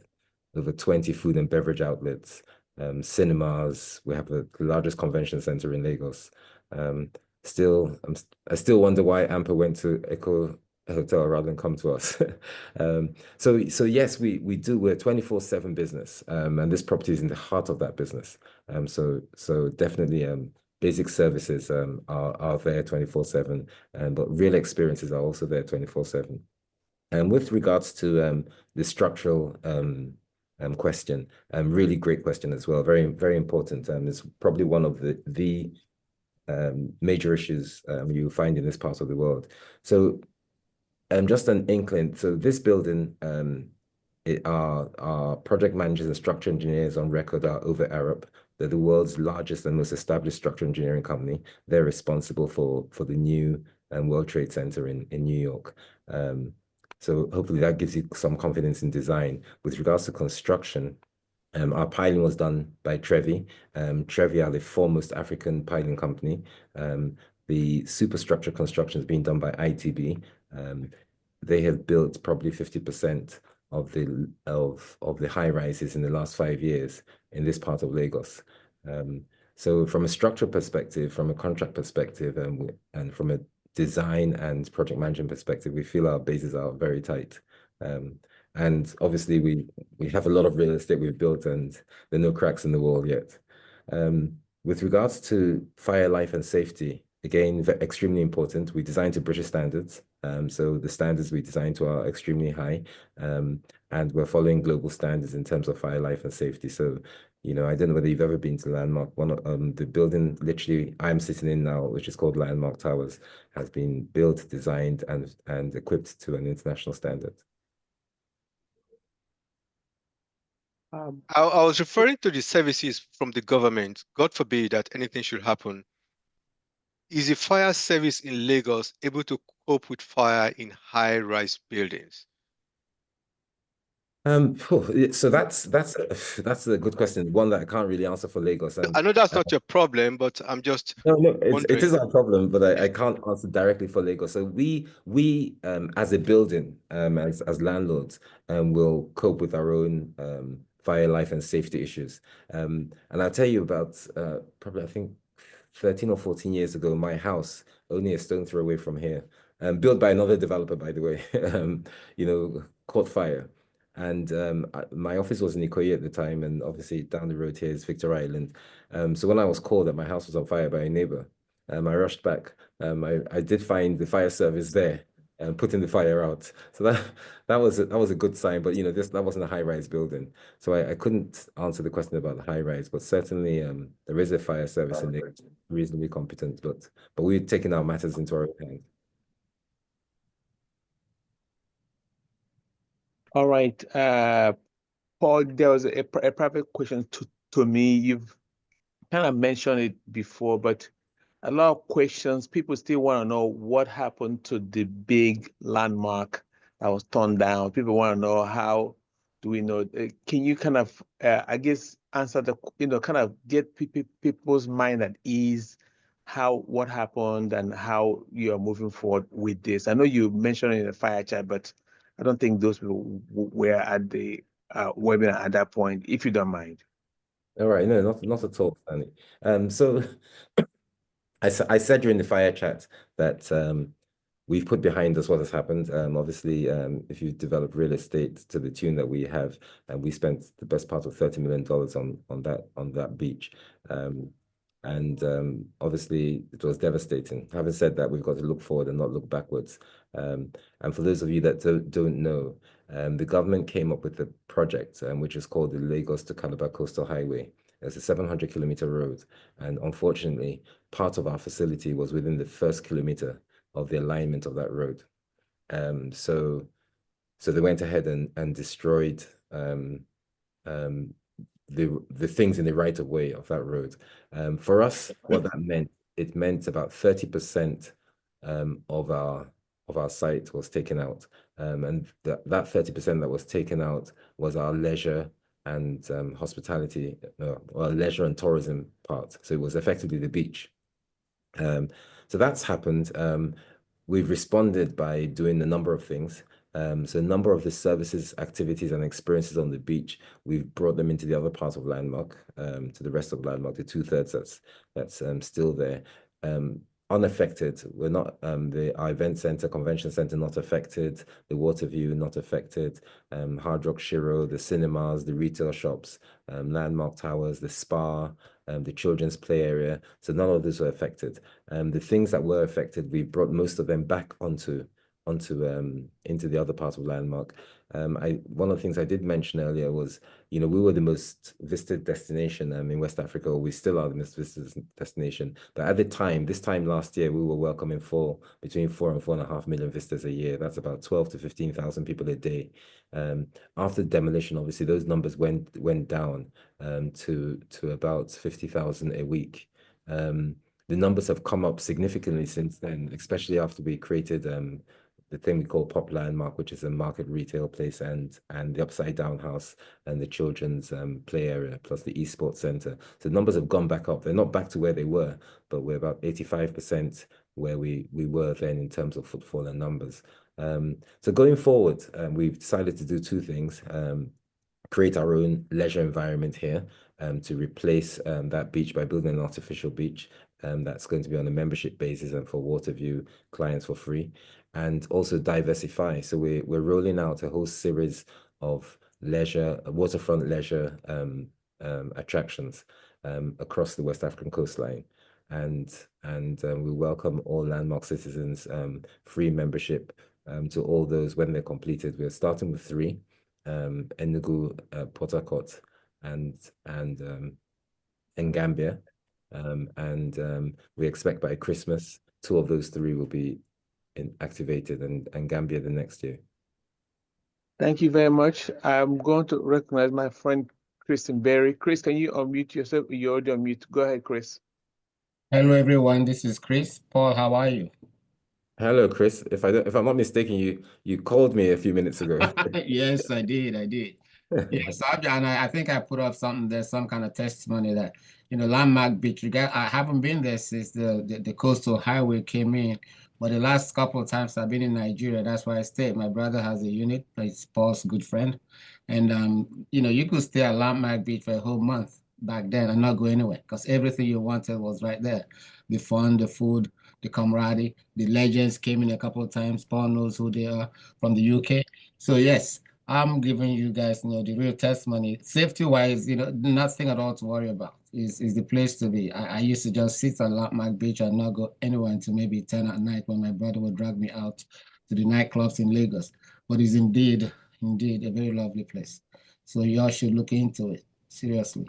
over 20 food and beverage outlets, cinemas. We have the largest convention center in Lagos. I still wonder why ANPA went to Eco Hotel rather than come to us. So yes, we do. We're a 24/7 business, and this property is in the heart of that business. So definitely basic services are there 24/7, but real experiences are also there 24/7. And with regards to the structural question, really great question as well. Very, very important. It's probably one of the major issues you find in this part of the world. So just an inkling. So this building, our project managers and structural engineers on record are Over Arab. They're the world's largest and most established structural engineering company. They're responsible for the new World Trade Center in New York. So hopefully that gives you some confidence in design. With regards to construction, our piling was done by Trevi. Trevi are the foremost African piling company. The superstructure construction is being done by ITB. they have built probably 50% of the high rises in the last 5 years in this part of Lagos. So from a structure perspective, from a contract perspective, and from a design and project management perspective, we feel our bases are very tight. And obviously we have a lot of real estate we've built, and there are no cracks in the wall yet. With regards to fire, life, and safety, again, extremely important. We design to British standards. So the standards we design to are extremely high. And we're following global standards in terms of fire, life, and safety. So, you know, I don't know whether you've ever been to Landmark. One of the building literally I'm sitting in now, which is called Landmark Towers, has been built, designed, and equipped to an international standard. I was referring to the services from the government. God forbid that anything should happen. Is the fire service in Lagos able to cope with fire in high-rise buildings? So that's a good question, one that I can't really answer for Lagos. I know that's not your problem, but I'm just No, it wondering. is our problem, but I can't answer directly for Lagos. So we as a building, as landlords, will cope with our own fire, life, and safety issues. And I'll tell you about probably I think 13 or 14 years ago, my house, only a stone throw away from here, built by another developer, by the way, you know, caught fire. And my office was in Ikoyi at the time, and obviously down the road here is Victor Island. So when I was called that my house was on fire by a neighbor, I rushed back. I did find the fire service there and putting the fire out. So that was a good sign. But you know, that wasn't a high-rise building, so I couldn't answer the question about the high-rise. But certainly, there is a fire service in there, reasonably competent. But we're taking our matters into our own hands. All right, Paul, there was a private question to me. You've kind of mentioned it before, but a lot of questions. People still want to know what happened to the big landmark that was torn down. People want to know how do we know? Can you kind of, I guess, answer the, kind of get people's mind at ease, what happened and how you are moving forward with this? I know you mentioned it in the fire chat, but I don't think those people were at the webinar at that point, if you don't mind. All right, no, not at all, Stanley. So I said during the fire chat that we've put behind us what has happened. Obviously, if you develop real estate to the tune that we have, and we spent the best part of $30 million on that beach. Obviously it was devastating. Having said that, we've got to look forward and not look backwards. And for those of you that don't know, the government came up with a project which is called the Lagos to Calabar Coastal Highway. It's a 700-kilometer road, and unfortunately, part of our facility was within the first kilometer of the alignment of that road. So they went ahead and destroyed the things in the right of way of that road. For us, what that meant, it meant about 30% of our site was taken out. And that 30% that was taken out was our leisure and hospitality, or leisure and tourism part. So it was effectively the beach. So that's happened. We've responded by doing a number of things. So a number of the services, activities, and experiences on the beach, we've brought them into the other part of Landmark, to the rest of Landmark, the 2/3 that's still there. Unaffected. We're not our event center, convention center, not affected. The Waterview, not affected. Hard Rock Shiro, the cinemas, the retail shops, Landmark Towers, the spa, the children's play area. So none of those were affected. The things that were affected, we brought most of them back into the other part of Landmark. One of the things I did mention earlier was, we were the most visited destination in West Africa, or we still are the most visited destination. But at the time, this time last year, we were welcoming between 4 and 4.5 million visitors a year. That's about 12 to 15,000 people a day. After demolition, obviously, those numbers went down to about 50,000 a week. The numbers have come up significantly since then, especially after we created the thing we call Pop Landmark, which is a market retail place, and the Upside Down House and the children's play area, plus the esports center. So numbers have gone back up. They're not back to where they were, but we're about 85% where we were then in terms of footfall and numbers. So going forward, we've decided to do two things. Create our own leisure environment here to replace that beach by building an artificial beach that's going to be on a membership basis and for Waterview clients for free, and also diversify. So we're rolling out a whole series of waterfront leisure attractions across the West African coastline. And we welcome all Landmark citizens, free membership to all those when they're completed. We're starting with 3. Enugu, Port Harcourt, and Gambia, and we expect by Christmas 2 of those 3 will be activated, and Gambia the next year. Thank you very much. I'm going to recognize my friend Kristen Berry. Chris, can you unmute yourself? You're already on mute. Go ahead, Chris. Hello, everyone. This is Chris. Paul, how are you? Hello, Chris. If I'm not mistaken, you called me a few minutes ago. Yes, I did. Yes, I think I put up something there, some kind of testimony that, Landmark Beach. I haven't been there since the coastal highway came in, but the last couple of times I've been in Nigeria, that's why I stayed. My brother has a unit, it's Paul's good friend, and you could stay at Landmark Beach for a whole month back then and not go anywhere because everything you wanted was right there. The fun, the food, the camaraderie, the legends came in a couple of times. Paul knows who they are from the UK. So yes, I'm giving you guys, the real testimony. Safety-wise, nothing at all to worry about. Is the place to be. I used to just sit on Landmark Beach and not go anywhere until maybe 10 at night when my brother would drag me out to the nightclubs in Lagos. But it's indeed a very lovely place. So y'all should look into it, seriously.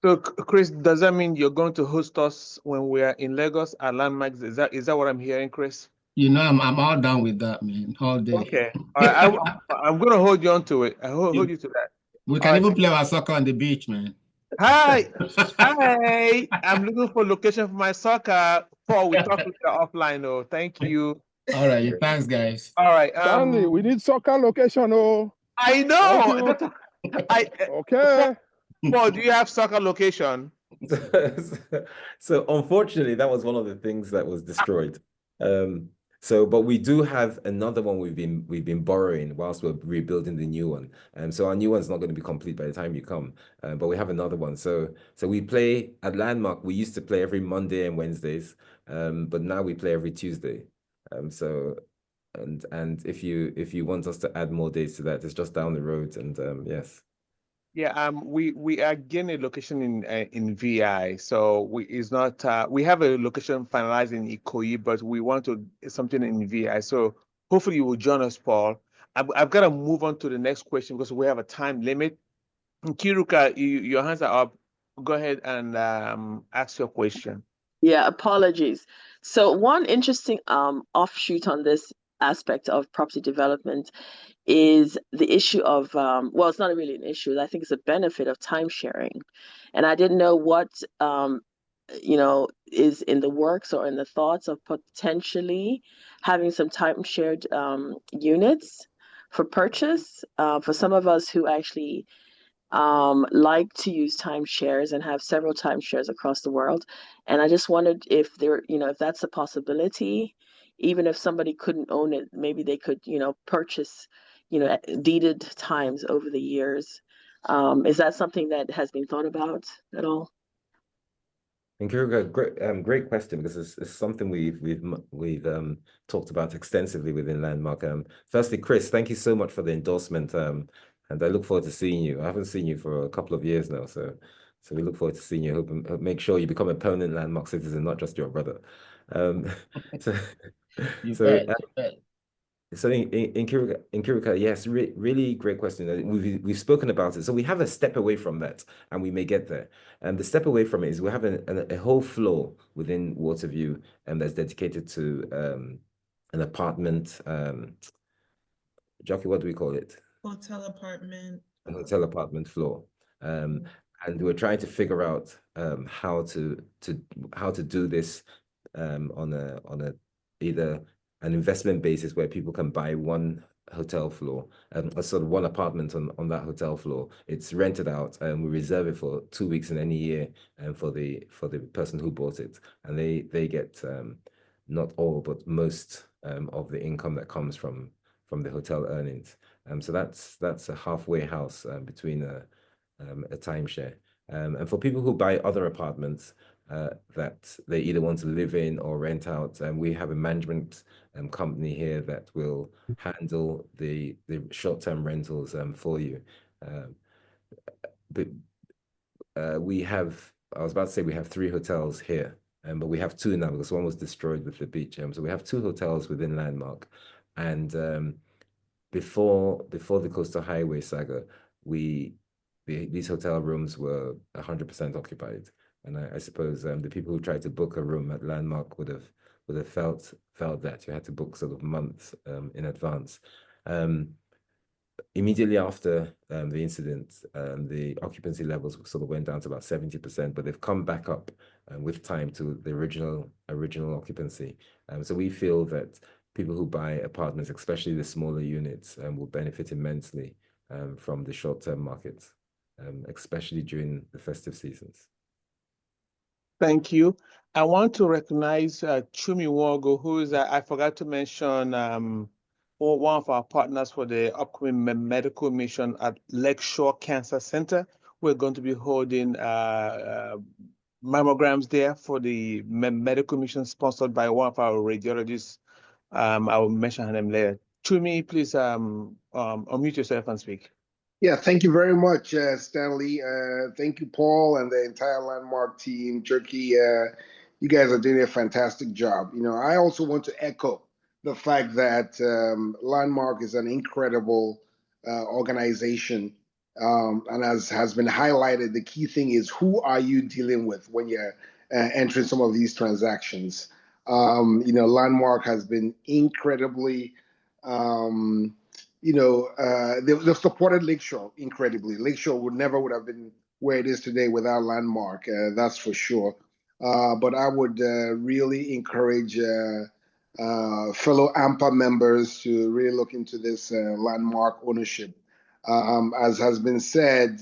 So, Chris, does that mean you're going to host us when we are in Lagos at Landmarks? Is that what I'm hearing, Chris? I'm all done with that, man, all day. Okay. All right. I'm going to hold you on to it. I hold you to that. We can even play our soccer on the beach, man. Hi. I'm looking for location for my soccer. Paul, we talk with you offline. Oh, thank you. All right. Thanks, guys. All right. Stanley, we need soccer location. Oh, I know. Okay. Paul, do you have soccer location? So unfortunately, that was one of the things that was destroyed. But we do have another one we've been borrowing whilst we're rebuilding the new one. So our new one's not going to be complete by the time you come. But we have another one. So we play at Landmark. We used to play every Monday and Wednesdays, but now we play every Tuesday. And if you want us to add more days to that, it's just down the road. And yes. Yeah, we are getting a location in VI, so it's not we have a location finalized in Ikoyi, but we want to something in VI. So hopefully you will join us, Paul. I've got to move on to the next question because we have a time limit. Kiruka, your hands are up. Go ahead and ask your question. Yeah, apologies. So one interesting offshoot on this aspect of property development is the issue of well, it's not really an issue. I think it's a benefit of time sharing, and I didn't know what is in the works or in the thoughts of potentially having some time shared units for purchase for some of us who actually like to use timeshares and have several timeshares across the world. And I just wondered if if that's a possibility, even if somebody couldn't own it, maybe they could, purchase, deeded times over the years. Is that something that has been thought about at all? And Kiruka, great question, because it's something we've talked about extensively within Landmark. Firstly, Chris, thank you so much for the endorsement. And I look forward to seeing you. I haven't seen you for a couple of years now, so we look forward to seeing you. Hope make sure you become a permanent Landmark citizen, not just your brother. So in Kiruka, yes, really great question. We've spoken about it. So we have a step away from that, and we may get there. And the step away from it is we have a whole floor within Waterview, and that's dedicated to an apartment. Jackie, what do we call it? Hotel apartment. A hotel apartment floor. And we're trying to figure out how to do this on a either an investment basis where people can buy one hotel floor, a sort of one apartment on that hotel floor. It's rented out, and we reserve it for 2 weeks in any year, and for the person who bought it, and they get not all but most of the income that comes from the hotel earnings. So that's a halfway house between a timeshare. And for people who buy other apartments that they either want to live in or rent out, we have a management company here that will handle the short-term rentals for you. But we have, I was about to say we have 3 hotels here, but we have 2 now because one was destroyed with the beach. So we have 2 hotels within Landmark, and before the Coastal Highway saga, these hotel rooms were 100% occupied, and I suppose the people who tried to book a room at Landmark would have felt that you had to book sort of months in advance. Immediately after the incident, the occupancy levels sort of went down to about 70%, but they've come back up with time to the original occupancy. So we feel that people who buy apartments, especially the smaller units, will benefit immensely from the short-term markets, especially during the festive seasons. Thank you. I want to recognize Chumi Wogo, who is, I forgot to mention, one of our partners for the upcoming medical mission at Lakeshore Cancer Center. We're going to be holding mammograms there for the medical mission sponsored by one of our radiologists. I will mention her name later. Chumi, please unmute yourself and speak. Yeah, thank you very much, Stanley. Thank you, Paul, and the entire Landmark team. Jerky, you guys are doing a fantastic job. I also want to echo the fact that Landmark is an incredible organization. And as has been highlighted, the key thing is who are you dealing with when you're entering some of these transactions? Landmark has been incredibly they've supported Lakeshore incredibly. Lakeshore would have been where it is today without Landmark, that's for sure. But I would really encourage fellow ANPA members to really look into this Landmark ownership. As has been said,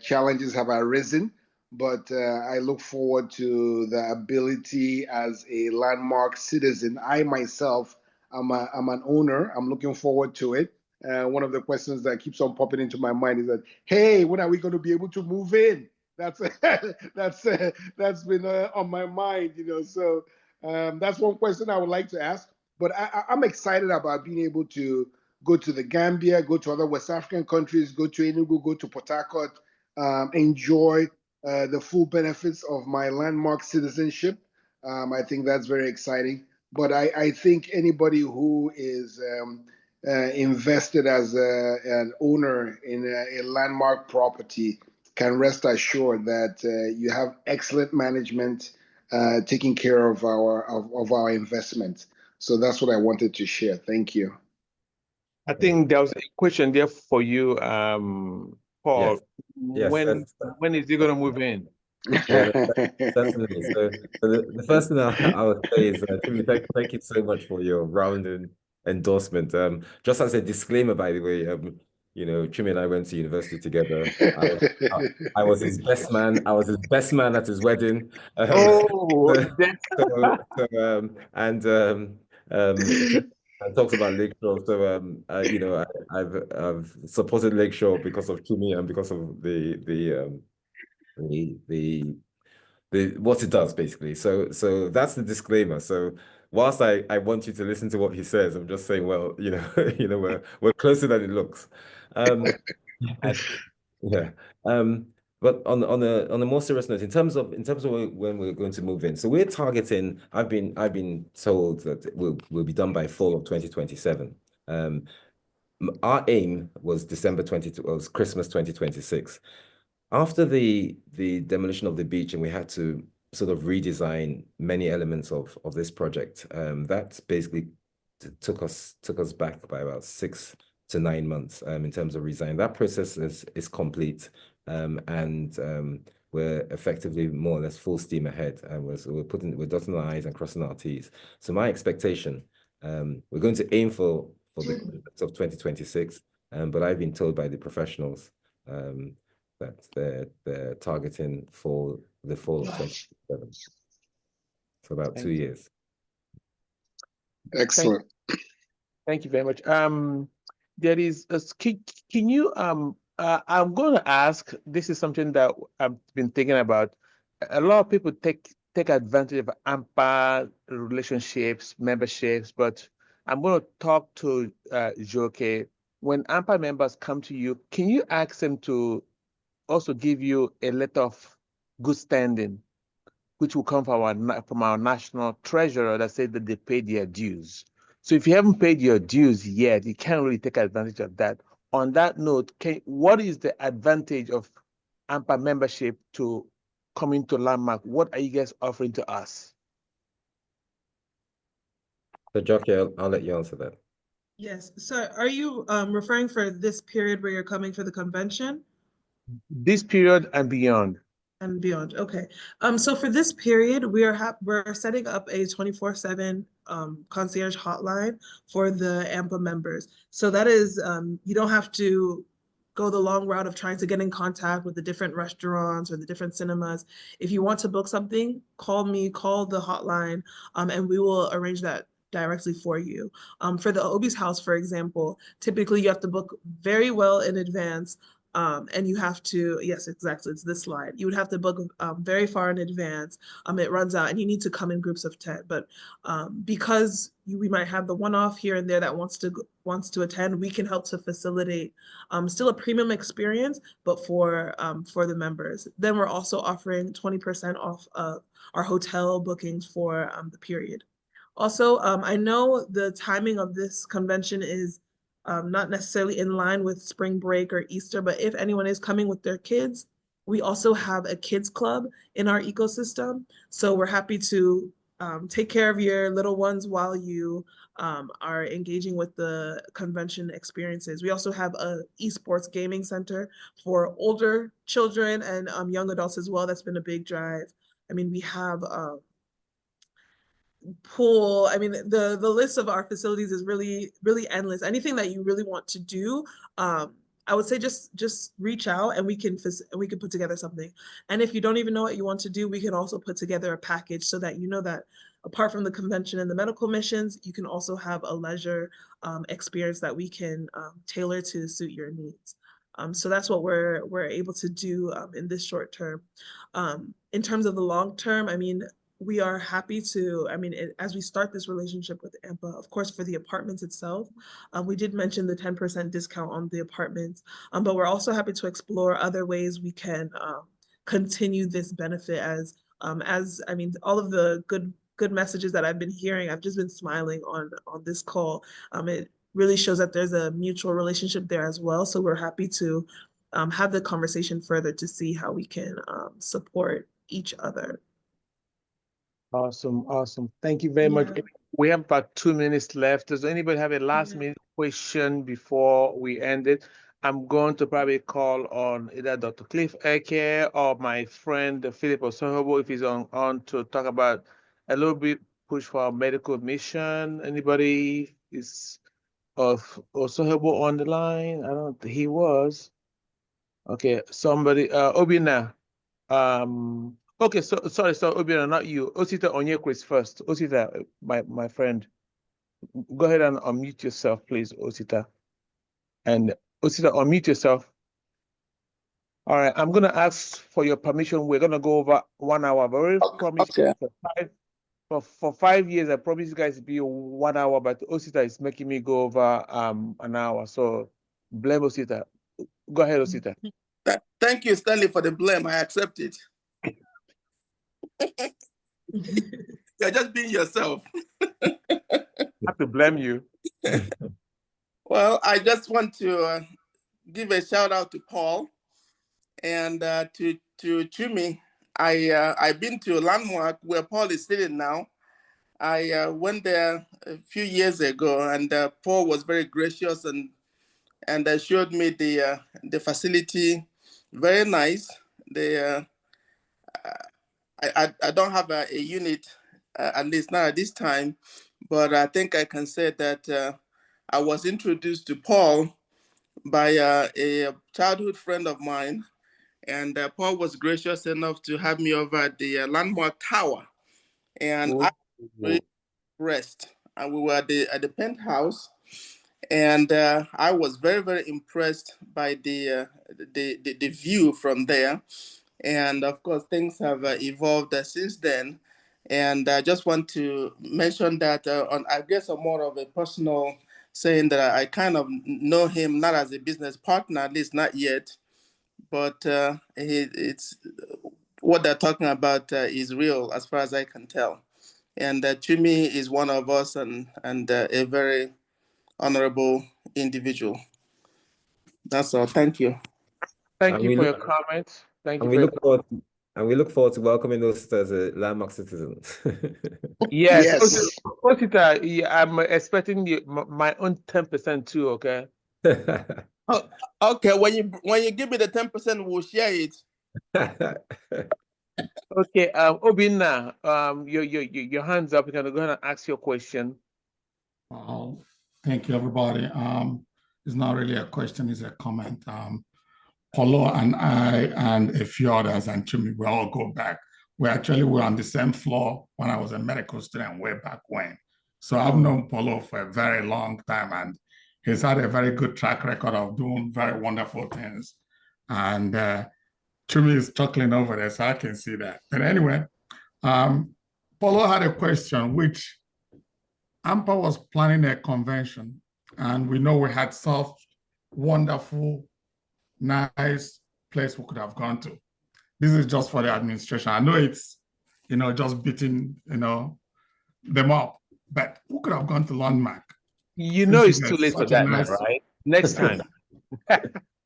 challenges have arisen, but I look forward to the ability as a Landmark citizen. I myself, I'm an owner. I'm looking forward to it. One of the questions that keeps on popping into my mind is that, hey, when are we going to be able to move in? That's been on my mind, So that's one question I would like to ask. But I'm excited about being able to go to the Gambia, go to other West African countries, go to Enugu, go to Port Harcourt, enjoy the full benefits of my Landmark citizenship. I think that's very exciting. But I think anybody who is invested as an owner in a Landmark property can rest assured that you have excellent management taking care of our investment. So that's what I wanted to share. Thank you. I think there was a question there for you, Paul. Yes, when is he going to move in? Yeah, certainly. So the first thing I would say is, Timmy, thank you so much for your rounding endorsement. Just as a disclaimer, by the way, Chumi and I went to university together. I was his best man. I was his best man at his wedding. And talks about Lakeshore. So I've supported Lakeshore because of Chumi and because of the what it does basically. So that's the disclaimer. So whilst I want you to listen to what he says, I'm just saying, well, we're closer than it looks. Yeah. But on a more serious note, in terms of when we're going to move in, so we're targeting. I've been told that we'll be done by fall of 2027. Our aim was Christmas 2026. After the demolition of the beach, and we had to sort of redesign many elements of this project, that basically took us back by about 6 to 9 months in terms of redesign. That process is complete, and we're effectively more or less full steam ahead. We're dotting our I's and crossing our T's. So my expectation, we're going to aim for the Christmas of 2026, but I've been told by the professionals that they're targeting for the fall of 2027. So about 2 years. Excellent. Thank you very much. There is a, can you I'm going to ask, this is something that I've been thinking about. A lot of people take advantage of ANPA relationships, memberships, but I'm going to talk to Joke. When ANPA members come to you, can you ask them to also give you a letter of good standing, which will come from our national treasurer that said that they paid their dues? So if you haven't paid your dues yet, you can't really take advantage of that. On that note, what is the advantage of ANPA membership to coming to Landmark? What are you guys offering to us? So, Jockey, I'll let you answer that. Yes. So are you referring for this period where you're coming for the convention? This period and beyond. And beyond. Okay. So for this period, we're setting up a 24/7 concierge hotline for the ANPA members. So that is you don't have to go the long route of trying to get in contact with the different restaurants or the different cinemas. If you want to book something, call me, call the hotline, and we will arrange that directly for you. For the Obi's house, for example, typically you have to book very well in advance. And you have to, yes, exactly, it's this slide. You would have to book very far in advance. It runs out and you need to come in groups of 10. But because we might have the one-off here and there that wants to attend, we can help to facilitate still a premium experience, but for the members. Then we're also offering 20% off of our hotel bookings for the period. Also, I know the timing of this convention is not necessarily in line with spring break or Easter, but if anyone is coming with their kids, we also have a kids club in our ecosystem. So we're happy to take care of your little ones while you are engaging with the convention experiences. We also have a esports gaming center for older children and young adults as well. That's been a big drive. I mean, we have pool. I mean, the list of our facilities is really endless. Anything that you really want to do, I would say just reach out and we can put together something. And if you don't even know what you want to do, we can also put together a package so that you know that apart from the convention and the medical missions, you can also have a leisure experience that we can tailor to suit your needs. So that's what we're able to do in this short term. In terms of the long term, I mean, we are happy to, as we start this relationship with ANPA, of course, for the apartments itself, we did mention the 10% discount on the apartments, but we're also happy to explore other ways we can continue this benefit as all of the good messages that I've been hearing, I've just been smiling on this call. It really shows that there's a mutual relationship there as well. So we're happy to have the conversation further to see how we can support each other. Awesome. Thank you very much. We have about 2 minutes left. Does anybody have a last minute question before we end it? I'm going to probably call on either Dr. Cliff Eke or my friend Philip Osohobo if he's on to talk about a little bit push for our medical mission. Anybody is of Osohobo on the line? I don't think he was. Okay, somebody, Obina. Okay, so sorry, Obiora, not you. Osita Onyeko is first. Osita, my friend. Go ahead and unmute yourself, please, Osita. And Osita, unmute yourself. All right, I'm gonna ask for your permission. We're gonna go over 1 hour. I've already promised for 5 years. I promised you guys to be 1 hour, but Osita is making me go over an hour. So blame Osita. Go ahead, Osita. Thank you, Stanley, for the blame. I accept it. You're just being yourself. I have to blame you. Well, I just want to give a shout out to Paul and to Chumi. I've been to Landmark where Paul is sitting now. I went there a few years ago, and Paul was very gracious and showed me the facility. Very nice. I don't have a unit, at least not at this time, but I think I can say that I was introduced to Paul by a childhood friend of mine, and Paul was gracious enough to have me over at the Landmark Tower, and I really rest. and we were at the penthouse, and I was very, very impressed by the view from there. And of course, things have evolved since then. And I just want to mention that I guess I'm more of a personal saying that I kind of know him not as a business partner, at least not yet, but it's what they're talking about is real as far as I can tell. And Chumi is one of us, and a very honorable individual. That's all. Thank you. Thank And you we for your look comments. Thank you and for we your look forward and we look forward to welcoming those as a landmark citizen. Yes, Yes. Osita, yeah, I'm expecting my own 10% too, okay? Oh, okay, when you give me the 10%, we'll share it. Okay, Obinna, your hands up. You can go ahead and ask your question. Thank you, everybody. It's not really a question, it's a comment. Paulo and I and a few others and Chumi, we all go back. We actually were on the same floor when I was a medical student way back when. So I've known Paulo for a very long time, and he's had a very good track record of doing very wonderful things. And Chumi is chuckling over there, so I can see that. But anyway, Paulo had a question, which ANPA was planning a convention, and we know we had such wonderful, nice place we could have gone to. This is just for the administration. I know it's, just beating, them up, but who could have gone to Landmark? You know it's too late for that now, right? Next time.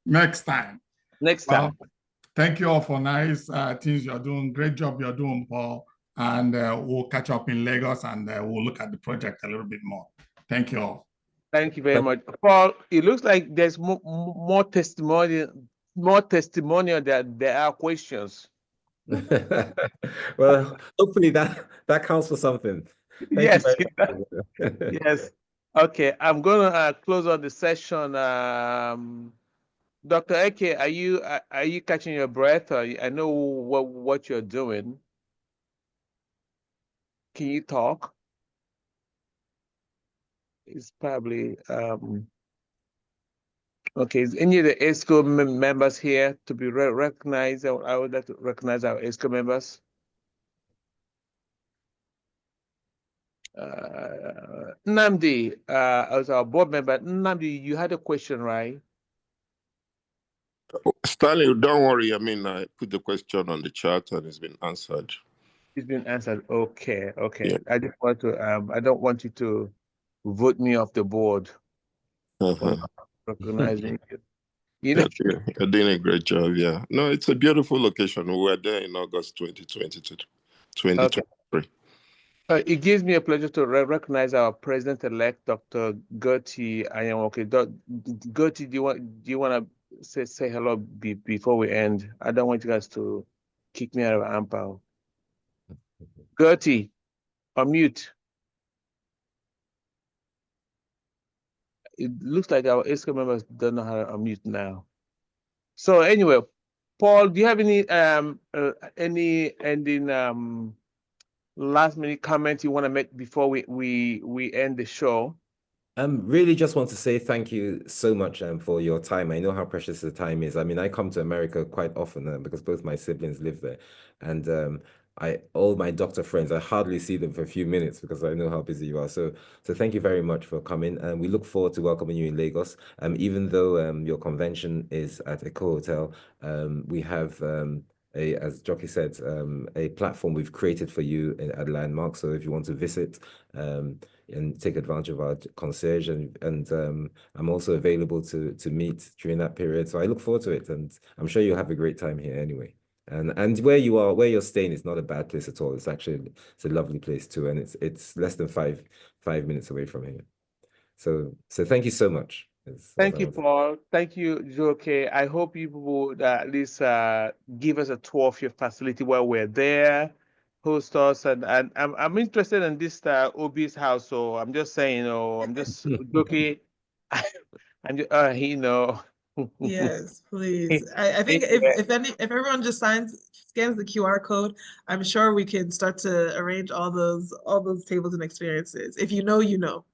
Next time. Next time. Well, thank you all for nice things you're doing. Great job you're doing, Paul. And we'll catch up in Lagos, and we'll look at the project a little bit more. Thank you all. Thank you very much. Paul, it looks like there's more testimonial than there are questions. Well, hopefully that counts for something. Thank Yes. you very much. Yes. Okay, I'm gonna close on the session. Dr. Eke, are you catching your breath? I know what you're doing. Can you talk? It's probably okay. Is any of the ESCO members here to be recognized? I would like to recognize our ESCO members. Nnamdi, as our board member, Nnamdi, you had a question, right? Stanley, don't worry. I mean, I put the question on the chat and it's been answered. It's been answered. Okay, okay. Yeah. I just want to. I don't want you to vote me off the board for not recognizing you. You're doing a great job. Yeah. No, it's a beautiful location. We were there in August 2022, 2023. Okay. It gives me a pleasure to recognize our president-elect, Dr. Gertie Anyanwoke. Gertie, do you want to say hello before we end? I don't want you guys to kick me out of ANPA. Gertie, unmute. It looks like our ESCO members don't know how to unmute now. So anyway, Paul, do you have any ending last minute comments you want to make before we end the show? Really just want to say thank you so much for your time. I know how precious the time is. I mean, I come to America quite often because both my siblings live there. And all my doctor friends, I hardly see them for a few minutes because I know how busy you are. So thank you very much for coming. And we look forward to welcoming you in Lagos. Even though your convention is at Eco Hotel, we have as Jockey said, a platform we've created for you at Landmark. So if you want to visit and take advantage of our concierge, and I'm also available to meet during that period. So I look forward to it, and I'm sure you'll have a great time here anyway. And where you're staying is not a bad place at all. It's a lovely place too, and it's less than five minutes away from here. So thank you so much. Thank you, Paul. Thank you, Joke. I hope you would at least give us a tour of your facility while we're there, host us, and I'm interested in this OB's house. So I'm just saying, I'm just joking. I'm just, Yes, please. I think if everyone just scans the QR code, I'm sure we can start to arrange all those tables and experiences. If you know, you know.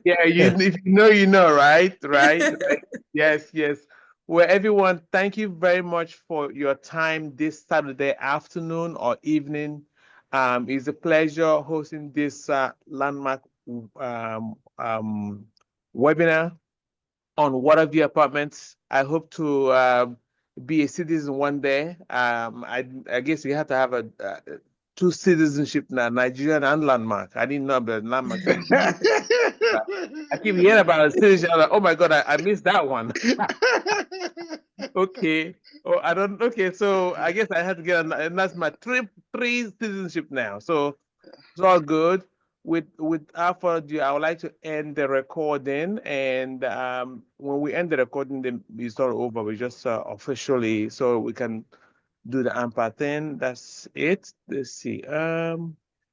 Yeah, if you know, right? Right? Yes, yes. Well, everyone, thank you very much for your time this Saturday afternoon or evening. It's a pleasure hosting this landmark webinar on Waterview Apartments. I hope to be a citizen one day. I guess you have to have two citizenship now, Nigerian and landmark. I didn't know about landmark. I keep hearing about a citizenship. I'm like, oh my God, I missed that one. Okay. Oh, I don't. Okay, so I guess I had to get and that's my three citizenship now. So it's all good. Without further ado, I would like to end the recording, and when we end the recording, then it's all over. We just officially, so we can do the ANPA thing. That's it. Let's see.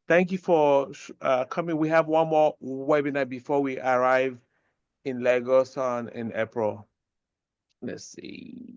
Thank you for coming. We have one more webinar before we arrive in Lagos in April. Let's see.